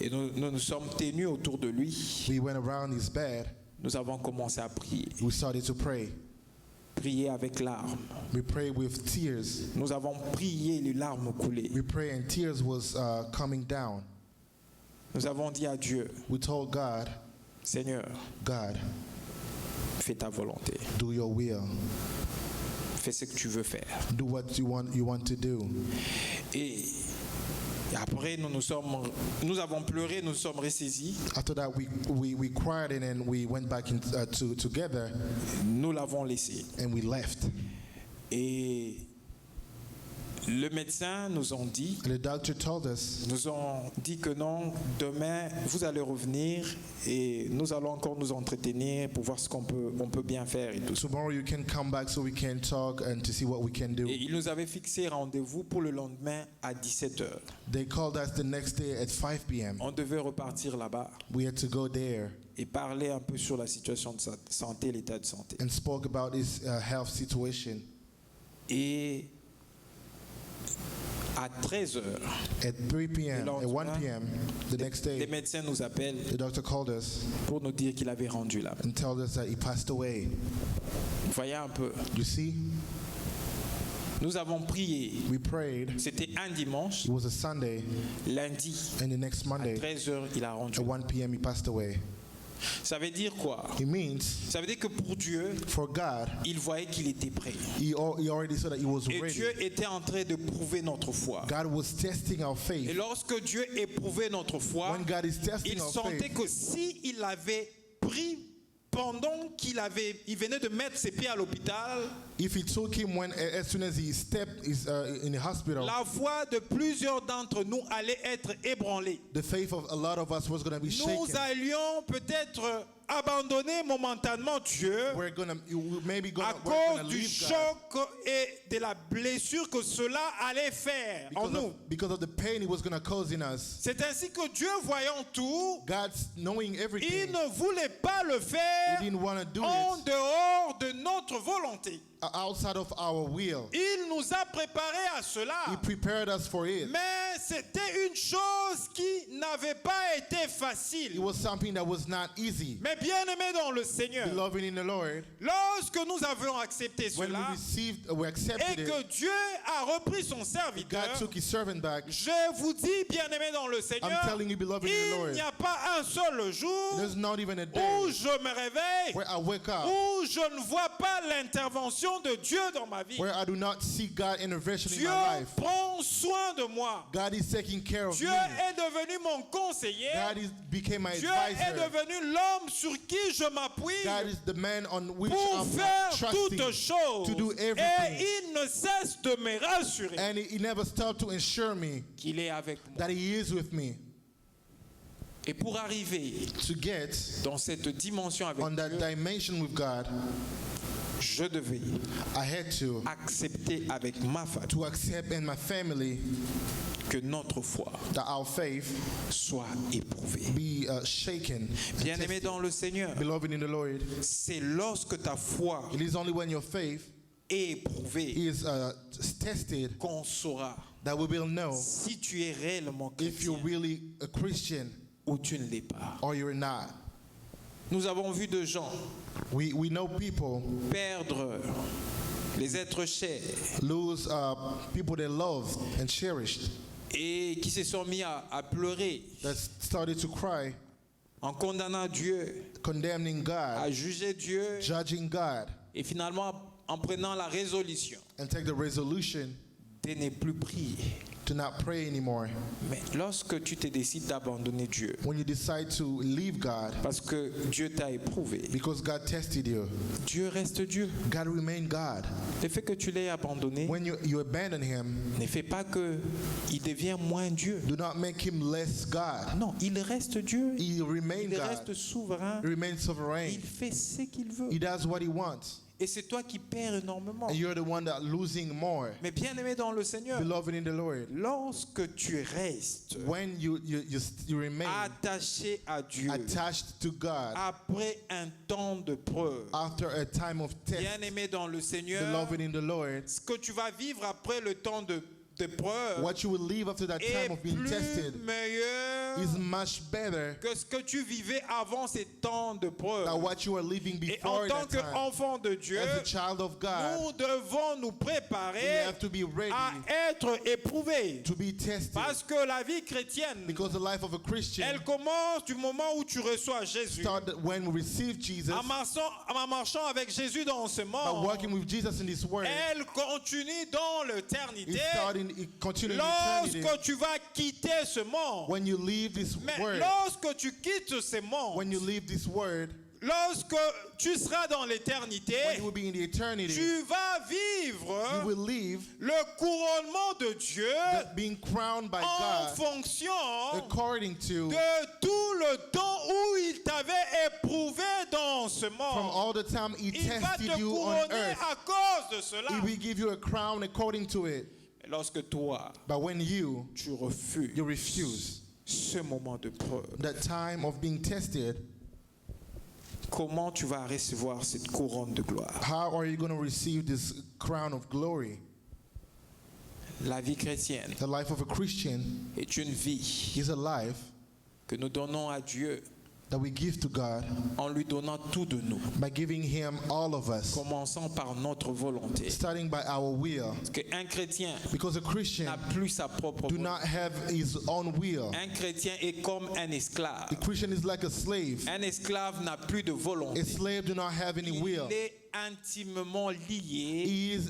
A: Et nous sommes tenus autour de lui.
B: We went around his bed.
A: Nous avons commencé à prier.
B: We started to pray.
A: Prier avec larmes.
B: We prayed with tears.
A: Nous avons prié, les larmes coulaient.
B: We prayed and tears was coming down.
A: Nous avons dit à Dieu,
B: We told God,
A: Seigneur,
B: God,
A: fais ta volonté.
B: Do your will.
A: Fais ce que tu veux faire.
B: Do what you want to do.
A: Et après, nous avons pleuré, nous sommes ressaisis.
B: After that, we cried and then we went back together
A: Nous l'avons laissé.
B: and we left.
A: Et le médecin nous ont dit que non, demain vous allez revenir et nous allons encore nous entretenir pour voir ce qu'on peut bien faire et tout ça.
B: Tomorrow you can come back so we can talk and to see what we can do.
A: Et il nous avait fixé rendez-vous pour le lendemain à 17h.
B: They called us the next day at 5 p.m.
A: On devait repartir là-bas
B: We had to go there
A: et parler un peu sur la situation de sa santé, l'état de santé.
B: and spoke about his health situation.
A: Et à 13h,
B: At 3 p.m., at 1 p.m., the next
A: les
B: day,
A: médecins nous appellent
B: the doctor called us
A: pour nous dire qu'il avait rendu l'âme.
B: and told us that he passed away.
A: Vous voyez un peu.
B: You see,
A: Nous avons prié.
B: we prayed.
A: C'était un dimanche.
B: It was a Sunday,
A: Lundi,
B: and the next
A: à
B: Monday,
A: 13h, il a rendu.
B: at 1 p.m., he passed away.
A: Ça veut dire quoi?
B: It means,
A: Ça veut dire que pour Dieu,
B: for God,
A: il voyait qu'il était prêt.
B: he already said that he was
A: Et
B: ready.
A: Dieu était en train de prouver notre foi.
B: God was testing our
A: Et
B: faith.
A: lorsque Dieu éprouvait notre foi,
B: When God is testing
A: il
B: our
A: sentait
B: faith,
A: que s'il avait pris pendant qu'il venait de mettre ses pieds à l'hôpital,
B: if he took him as soon as he stepped in the hospital,
A: la foi de plusieurs d'entre nous allait être ébranlée.
B: the faith of a lot of us was going to be
A: Nous
B: shaken.
A: allions peut-être abandonner momentanément Dieu
B: We're maybe
A: à
B: we're gonna
A: cause du
B: leave God
A: choc et de la blessure que cela allait faire en nous.
B: because of the pain it was going to cause in us.
A: C'est ainsi que Dieu, voyant tout,
B: God's knowing
A: il
B: everything,
A: ne voulait pas le
B: he
A: faire
B: didn't want to do
A: en
B: it
A: dehors de notre volonté.
B: outside of our will.
A: Il nous a préparés à
B: He
A: cela.
B: prepared us for it.
A: Mais c'était une chose qui n'avait pas été facile.
B: It was something that was not easy.
A: Mais bien aimé dans le Seigneur,
B: Beloved in the Lord,
A: lorsque nous avions accepté
B: when
A: cela
B: we accepted
A: et que
B: it,
A: Dieu a repris son serviteur,
B: God took his servant back.
A: je vous dis, bien aimé dans le Seigneur,
B: I'm telling you, beloved in the
A: il
B: Lord,
A: n'y a pas un seul jour
B: there's not even a
A: où
B: day
A: je me réveille,
B: where I wake up,
A: où je ne vois pas l'intervention de Dieu dans ma vie.
B: where I do not see God intervention in
A: Dieu
B: my life.
A: prend soin de moi.
B: God is taking care of
A: Dieu
B: me.
A: est devenu mon conseiller.
B: Became my
A: Dieu est
B: advisor.
A: devenu l'homme sur qui je m'appuie
B: God is the man on which
A: pour
B: I'm
A: faire
B: trusting
A: toutes choses.
B: to do
A: Et
B: everything.
A: il ne cesse de me rassurer
B: And he never stopped to assure me
A: qu'il est avec moi.
B: that he is with me.
A: Et pour arriver
B: To get
A: dans cette dimension avec
B: on that
A: Dieu,
B: dimension with God,
A: je devais
B: I had to
A: accepter avec ma famille
B: accept in my family
A: que notre foi
B: that our faith
A: soit éprouvée.
B: be shaken. and
A: Bien-aimé
B: tested.
A: dans le Seigneur,
B: Beloved in the Lord,
A: c'est lorsque ta foi
B: it is only when your faith
A: est éprouvée
B: is tested
A: qu'on saura
B: that we will know
A: si tu es réellement
B: if you're
A: chrétien
B: really a Christian
A: ou tu ne l'es pas.
B: or you're not.
A: Nous avons vu de gens
B: We know people
A: perdre les êtres chers
B: lose people they loved and cherished,
A: et qui se sont mis à pleurer
B: that started to cry,
A: en condamnant Dieu,
B: condemning
A: à
B: God,
A: juger Dieu
B: judging God,
A: et finalement en prenant la résolution
B: and take the resolution
A: de ne plus prier.
B: to not pray anymore.
A: Mais lorsque tu te décides d'abandonner Dieu,
B: When you decide to leave God
A: parce que Dieu t'a éprouvé,
B: because God tested you,
A: Dieu reste Dieu.
B: God remained God.
A: Le fait que tu l'aies abandonné
B: When you abandon him,
A: ne fait pas qu'il devient moins Dieu.
B: do not make him less God.
A: Non, il reste Dieu.
B: He remained
A: Il
B: God.
A: reste souverain.
B: He remains sovereign.
A: Il fait ce qu'il veut.
B: He does what he wants.
A: Et c'est toi qui perds énormément.
B: And you're the one that losing more.
A: Mais bien aimé dans le Seigneur,
B: Beloved in the Lord,
A: lorsque tu restes
B: when you remain
A: attaché à Dieu,
B: attached to God
A: après un temps de preuve,
B: after a time of test,
A: bien aimé dans le Seigneur,
B: beloved in the Lord,
A: ce que tu vas vivre après le temps d'épreuve
B: what you will leave after that
A: est
B: time of being
A: plus
B: tested
A: meilleur
B: is much better
A: que ce que tu vivais avant ces temps d'épreuve.
B: than what you were living
A: Et en
B: before
A: tant
B: that time.
A: qu'enfant de Dieu,
B: As a child of God,
A: nous devons nous
B: we
A: préparer
B: have to be ready
A: à être éprouvés.
B: to be tested.
A: Parce que la vie chrétienne,
B: Because the life of a Christian
A: elle commence du moment où tu reçois Jésus.
B: started when we receive Jesus,
A: En marchant avec Jésus dans ce
B: by
A: monde,
B: working with Jesus in this world.
A: elle continue dans l'éternité.
B: It continues in eternity.
A: Lorsque tu vas quitter ce monde,
B: When you leave this
A: mais
B: world,
A: lorsque tu quittes ce monde,
B: when you leave this world,
A: lorsque tu seras dans
B: when
A: l'éternité,
B: you will be in the eternity,
A: tu vas
B: you
A: vivre
B: will leave
A: le couronnement de Dieu
B: being crowned by
A: en
B: God
A: fonction
B: according to
A: de tout le temps où il t'avait éprouvé dans ce
B: from
A: monde.
B: all the time He
A: Il va
B: tested
A: te
B: you on
A: couronner
B: earth.
A: à cause de cela.
B: He will give you a crown according to it.
A: Lorsque toi,
B: But when you
A: tu refuses
B: refuse
A: ce moment de preuve,
B: that time of being tested,
A: comment tu vas recevoir cette couronne de gloire?
B: how are you going to receive this crown of glory?
A: La vie chrétienne
B: The life of a Christian
A: est une vie
B: is a life
A: que nous donnons à Dieu
B: that we give to God
A: en lui donnant tout de nous,
B: by giving Him all of us,
A: commençant par notre volonté.
B: starting by our will.
A: Parce qu'un chrétien
B: Because a Christian
A: n'a plus sa propre
B: do
A: volonté.
B: not have his own will.
A: Un chrétien est comme un esclave.
B: The Christian is like a slave.
A: Un esclave n'a plus de
B: A
A: volonté.
B: slave do not have any will.
A: Il est intimement lié
B: He is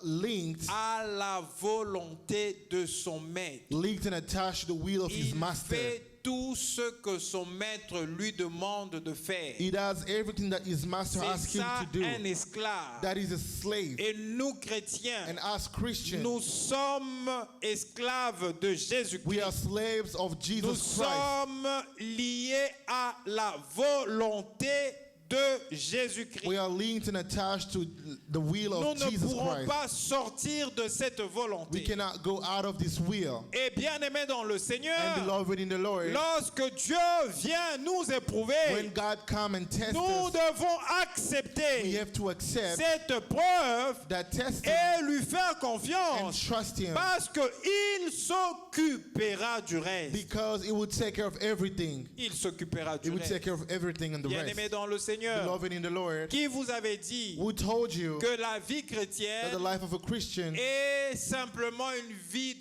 B: linked
A: à la volonté de son maître.
B: and attached to the will of his
A: Il
B: master.
A: fait tout ce que son maître lui demande de faire.
B: He does everything that his master asks
A: C'est
B: him
A: ça
B: to do.
A: un esclave.
B: That is a slave.
A: Et nous chrétiens,
B: And as Christians,
A: nous sommes esclaves de
B: we
A: Jésus-Christ.
B: are slaves of
A: Nous
B: Jesus Christ.
A: sommes liés à la volonté de Jésus-Christ.
B: We are linked and attached to the will
A: Nous
B: of
A: ne
B: Jesus
A: pourrons
B: Christ.
A: pas sortir de cette
B: We
A: volonté.
B: cannot go out of this will.
A: Et bien aimé dans le
B: And
A: Seigneur,
B: beloved in the Lord,
A: lorsque Dieu vient nous
B: when
A: éprouver,
B: God come and test
A: nous
B: us,
A: devons
B: we
A: accepter
B: have to accept
A: cette preuve
B: that testing
A: et lui faire
B: and
A: confiance
B: trust Him,
A: parce qu'il s'occupera du reste.
B: because He will take care of everything.
A: Il s'occupera
B: He
A: du
B: will take
A: reste.
B: care of everything and the
A: Bien aimé
B: rest.
A: dans le Seigneur,
B: Beloved in the Lord,
A: qui vous avait dit
B: who told you
A: que la vie
B: that
A: chrétienne
B: the life of a Christian
A: est simplement une vie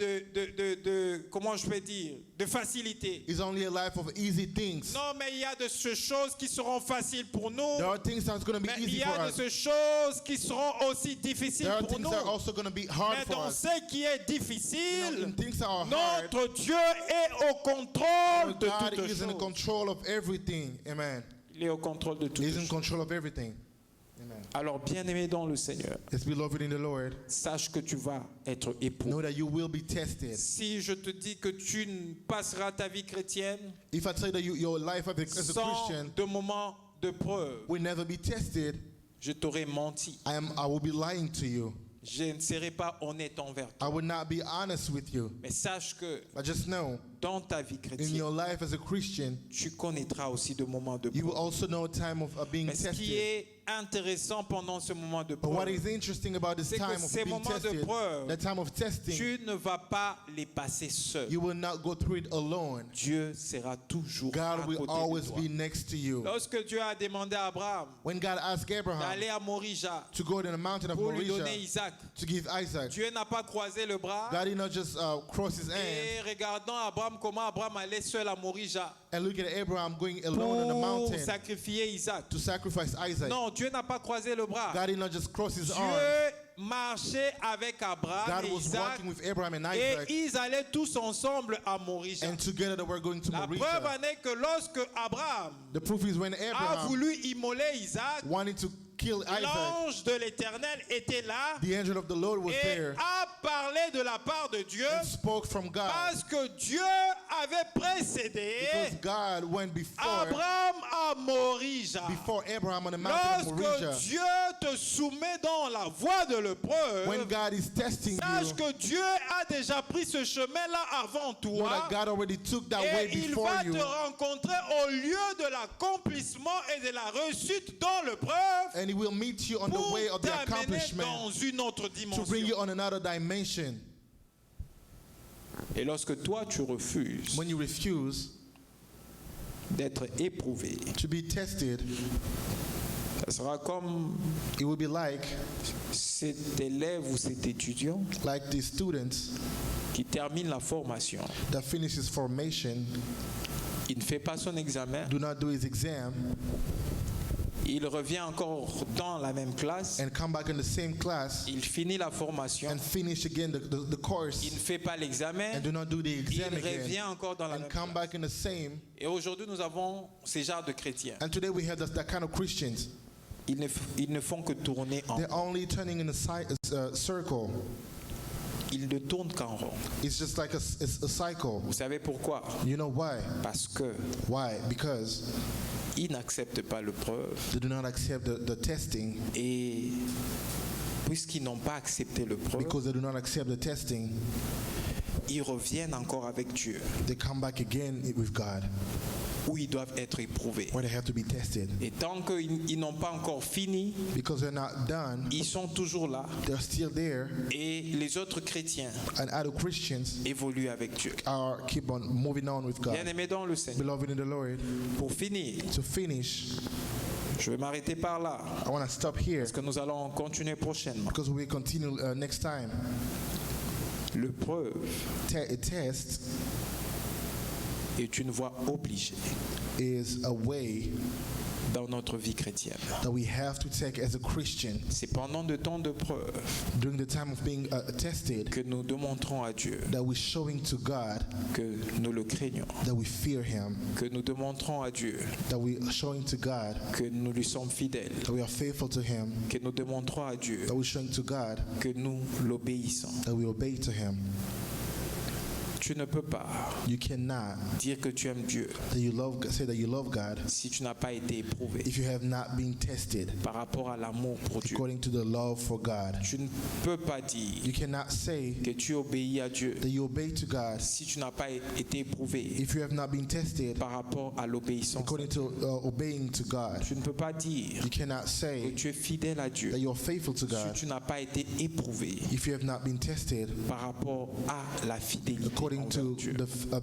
A: comment je peux dire, de facilité.
B: is only a life of easy things?
A: Non, mais il y a de ces choses qui seront faciles pour nous,
B: There are things that's going to be
A: mais il
B: easy
A: y
B: for
A: a de
B: us.
A: ces choses qui seront aussi difficiles
B: There are
A: pour
B: things
A: nous.
B: that are also going to be hard
A: Mais
B: for
A: dans
B: us.
A: ce qui est
B: You know,
A: difficile,
B: in things that are hard,
A: notre Dieu est au contrôle de
B: God
A: toutes
B: is in
A: choses.
B: control of everything. Amen.
A: Il est au contrôle de toutes
B: He's in
A: choses.
B: control of everything. Amen.
A: Alors, bien-aimé dans le Seigneur,
B: Yes, beloved in the Lord,
A: sache que tu vas être éprouvé.
B: know that you will be tested.
A: Si je te dis que tu passeras ta vie chrétienne
B: If I tell you that your life as a
A: sans
B: Christian
A: de moments de preuve,
B: will never be tested,
A: je t'aurais menti.
B: I will be lying to you.
A: Je ne serai pas honnête envers toi.
B: I would not be honest with you.
A: Mais sache que
B: But just know,
A: dans ta vie
B: in
A: chrétienne,
B: your life as a Christian,
A: tu connaîtras aussi de moments de
B: you will
A: preuve.
B: also know time of being
A: Mais ce qui
B: tested.
A: est intéressant pendant ce moment de
B: But what
A: preuve,
B: is interesting about this
A: c'est que
B: time of
A: ces
B: being
A: moments de
B: tested,
A: preuve,
B: that time of testing,
A: tu ne vas pas les passer seul.
B: you will not go through it alone.
A: Dieu sera toujours à
B: God will
A: côté
B: always
A: de toi.
B: be next to you.
A: Lorsque Dieu a demandé à Abraham
B: When God asked Abraham
A: d'aller à Morija
B: to go to the mountain of
A: pour lui donner
B: Moriah
A: Isaac,
B: to give Isaac,
A: Dieu n'a pas croisé le bras
B: God did not just cross his hands
A: et regardant Abraham comment Abraham allait seul à Morija
B: and look at Abraham going alone on the
A: pour
B: mountain
A: sacrifier Isaac.
B: to sacrifice Isaac.
A: Non, Dieu n'a pas croisé le bras.
B: God did not just cross his arms.
A: Dieu marchait avec Abraham
B: God
A: et
B: was
A: Isaac
B: walking with Abraham and
A: et
B: Isaac,
A: ils allaient tous ensemble à Morija.
B: and together they were going to
A: La preuve
B: Moriah.
A: en est que lorsque Abraham
B: The proof is when
A: a
B: Abraham
A: voulu immoler Isaac,
B: wanted to kill Isaac,
A: l'ange de l'Éternel était là
B: the angel of the Lord was
A: et
B: there
A: a parlé de la part de Dieu
B: and spoke from God,
A: parce que Dieu avait précédé
B: because God went before
A: Abraham à Morija.
B: Abraham on the mountain of Moriah.
A: Lorsque Dieu te soumet dans la voie de l'épreuve,
B: When God is testing
A: sache
B: you,
A: que Dieu a déjà pris ce chemin-là avant
B: know
A: toi
B: that God already took that way
A: et il
B: before
A: va
B: you,
A: te rencontrer au lieu de l'accomplissement et de la réussite dans l'épreuve
B: and He will meet you on the way
A: pour
B: of the
A: t'amener
B: accomplishment
A: dans une autre
B: to bring
A: dimension.
B: you on another dimension.
A: Et lorsque toi tu refuses
B: when you refuse
A: d'être éprouvé,
B: to be tested,
A: ça sera comme
B: it will be like
A: cet élève ou cet étudiant
B: the students
A: qui termine la formation.
B: that finishes formation,
A: Il ne fait pas son examen,
B: do not do his exam,
A: il revient encore dans la même classe,
B: and come back in the same class
A: il finit la formation,
B: and finish again the course,
A: il ne fait pas l'examen,
B: and do not do the
A: il
B: exam again,
A: revient encore dans la
B: and
A: même
B: come
A: classe.
B: back in the same.
A: Et aujourd'hui, nous avons ces genres de chrétiens.
B: And today we have that kind of Christians.
A: Ils ne font que tourner en
B: They're
A: rond.
B: only turning in a circle.
A: Ils ne tournent qu'en rond.
B: It's just like it's a cycle.
A: Vous savez pourquoi?
B: You know why?
A: Parce que
B: Why? Because
A: ils n'acceptent pas l'épreuve.
B: they do not accept the testing.
A: Et puisqu'ils n'ont pas accepté l'épreuve,
B: Because they do not accept the testing,
A: ils reviennent encore avec Dieu,
B: they come back again with God,
A: où ils doivent être éprouvés.
B: where they have to be tested.
A: Et tant qu'ils n'ont pas encore fini,
B: Because they're not done,
A: ils sont toujours là.
B: they're still there,
A: Et les autres chrétiens
B: and other Christians
A: évoluent avec Dieu.
B: keep on moving on with God.
A: Bien-aimés dans le Seigneur,
B: Beloved in the Lord,
A: pour finir,
B: to finish,
A: je vais m'arrêter par là,
B: I want to stop here
A: parce que nous allons continuer prochainement.
B: because we will continue next time.
A: L'épreuve
B: A test
A: est une voie obligée
B: is a way
A: dans notre vie chrétienne.
B: that we have to take as a Christian
A: C'est pendant de temps de preuve
B: during the time of being tested
A: que nous démontrons à Dieu
B: that we're showing to God
A: que nous le craignons,
B: that we fear Him,
A: que nous démontrons à Dieu
B: that we are showing to God
A: que nous lui sommes fidèles,
B: that we are faithful to Him,
A: que nous démontrons à Dieu
B: that we're showing to God
A: que nous l'obéissons.
B: that we obey to Him.
A: Tu ne peux pas
B: You cannot
A: dire que tu aimes Dieu
B: say that you love God
A: si tu n'as pas été éprouvé
B: if you have not been tested
A: par rapport à l'amour pour Dieu.
B: according to the love for God.
A: Tu ne peux pas dire
B: You cannot say
A: que tu obéis à Dieu
B: that you obey to God
A: si tu n'as pas été éprouvé
B: if you have not been tested
A: par rapport à l'obéissance.
B: according to obeying to God.
A: Tu ne peux pas dire
B: You cannot
A: que
B: say
A: tu es fidèle à Dieu
B: that you are faithful to
A: si
B: God
A: tu n'as pas été éprouvé
B: if you have not been tested
A: par rapport à la fidélité
B: according
A: envers
B: to
A: Dieu.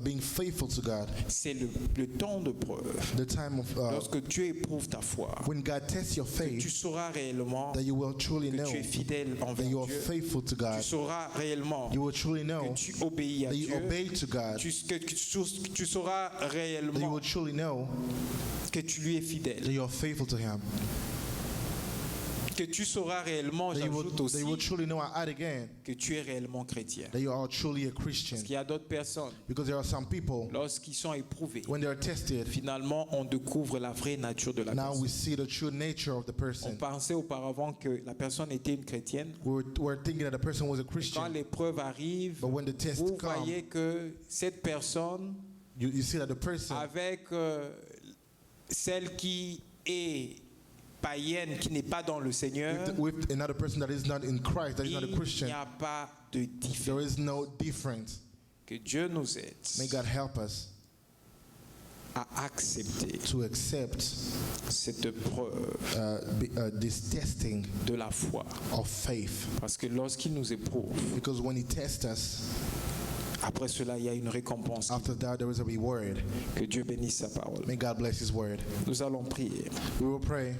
B: being faithful to God.
A: C'est le temps de preuve.
B: The time of
A: Lorsque Dieu éprouve ta foi,
B: when God tests your
A: tu
B: faith,
A: sauras réellement
B: that you will truly
A: que
B: know
A: tu es fidèle
B: that
A: envers
B: you are
A: Dieu.
B: faithful to
A: Tu
B: God.
A: sauras réellement
B: You will truly
A: que
B: know
A: tu obéis à
B: that you
A: Dieu.
B: obey to God.
A: Tu sauras
B: That you
A: réellement
B: will truly know
A: que tu lui es
B: that
A: fidèle.
B: you are faithful to Him.
A: Que tu sauras réellement,
B: That you
A: j'ajoute
B: will
A: aussi,
B: truly know, I add again,
A: que tu es réellement chrétien.
B: that you are truly a Christian.
A: Parce qu'il y a d'autres personnes,
B: Because there are some people,
A: lorsqu'ils sont éprouvés,
B: when they are tested,
A: finalement, on découvre la vraie nature de la
B: now we
A: personne.
B: see the true nature of the
A: On
B: person.
A: pensait auparavant que la personne était une chrétienne.
B: We're thinking that the person was a
A: Quand
B: Christian,
A: l'épreuve arrive,
B: but when the test
A: vous
B: comes,
A: voyez que cette personne,
B: you see that the person
A: avec celle qui est païenne, qui n'est pas dans le Seigneur,
B: with another person that is not in Christ, that is not a
A: il
B: Christian,
A: n'y a pas de
B: there
A: différence.
B: is no difference.
A: Que Dieu nous aide
B: May God help us
A: à accepter
B: to accept
A: cette preuve
B: this testing
A: de la foi.
B: of faith.
A: Parce que lorsqu'il nous éprouve,
B: Because when He tests us,
A: après cela, il y a une récompense.
B: after that there is a reward.
A: Que Dieu bénisse sa parole.
B: May God bless His word.
A: Nous allons prier.
B: We will pray.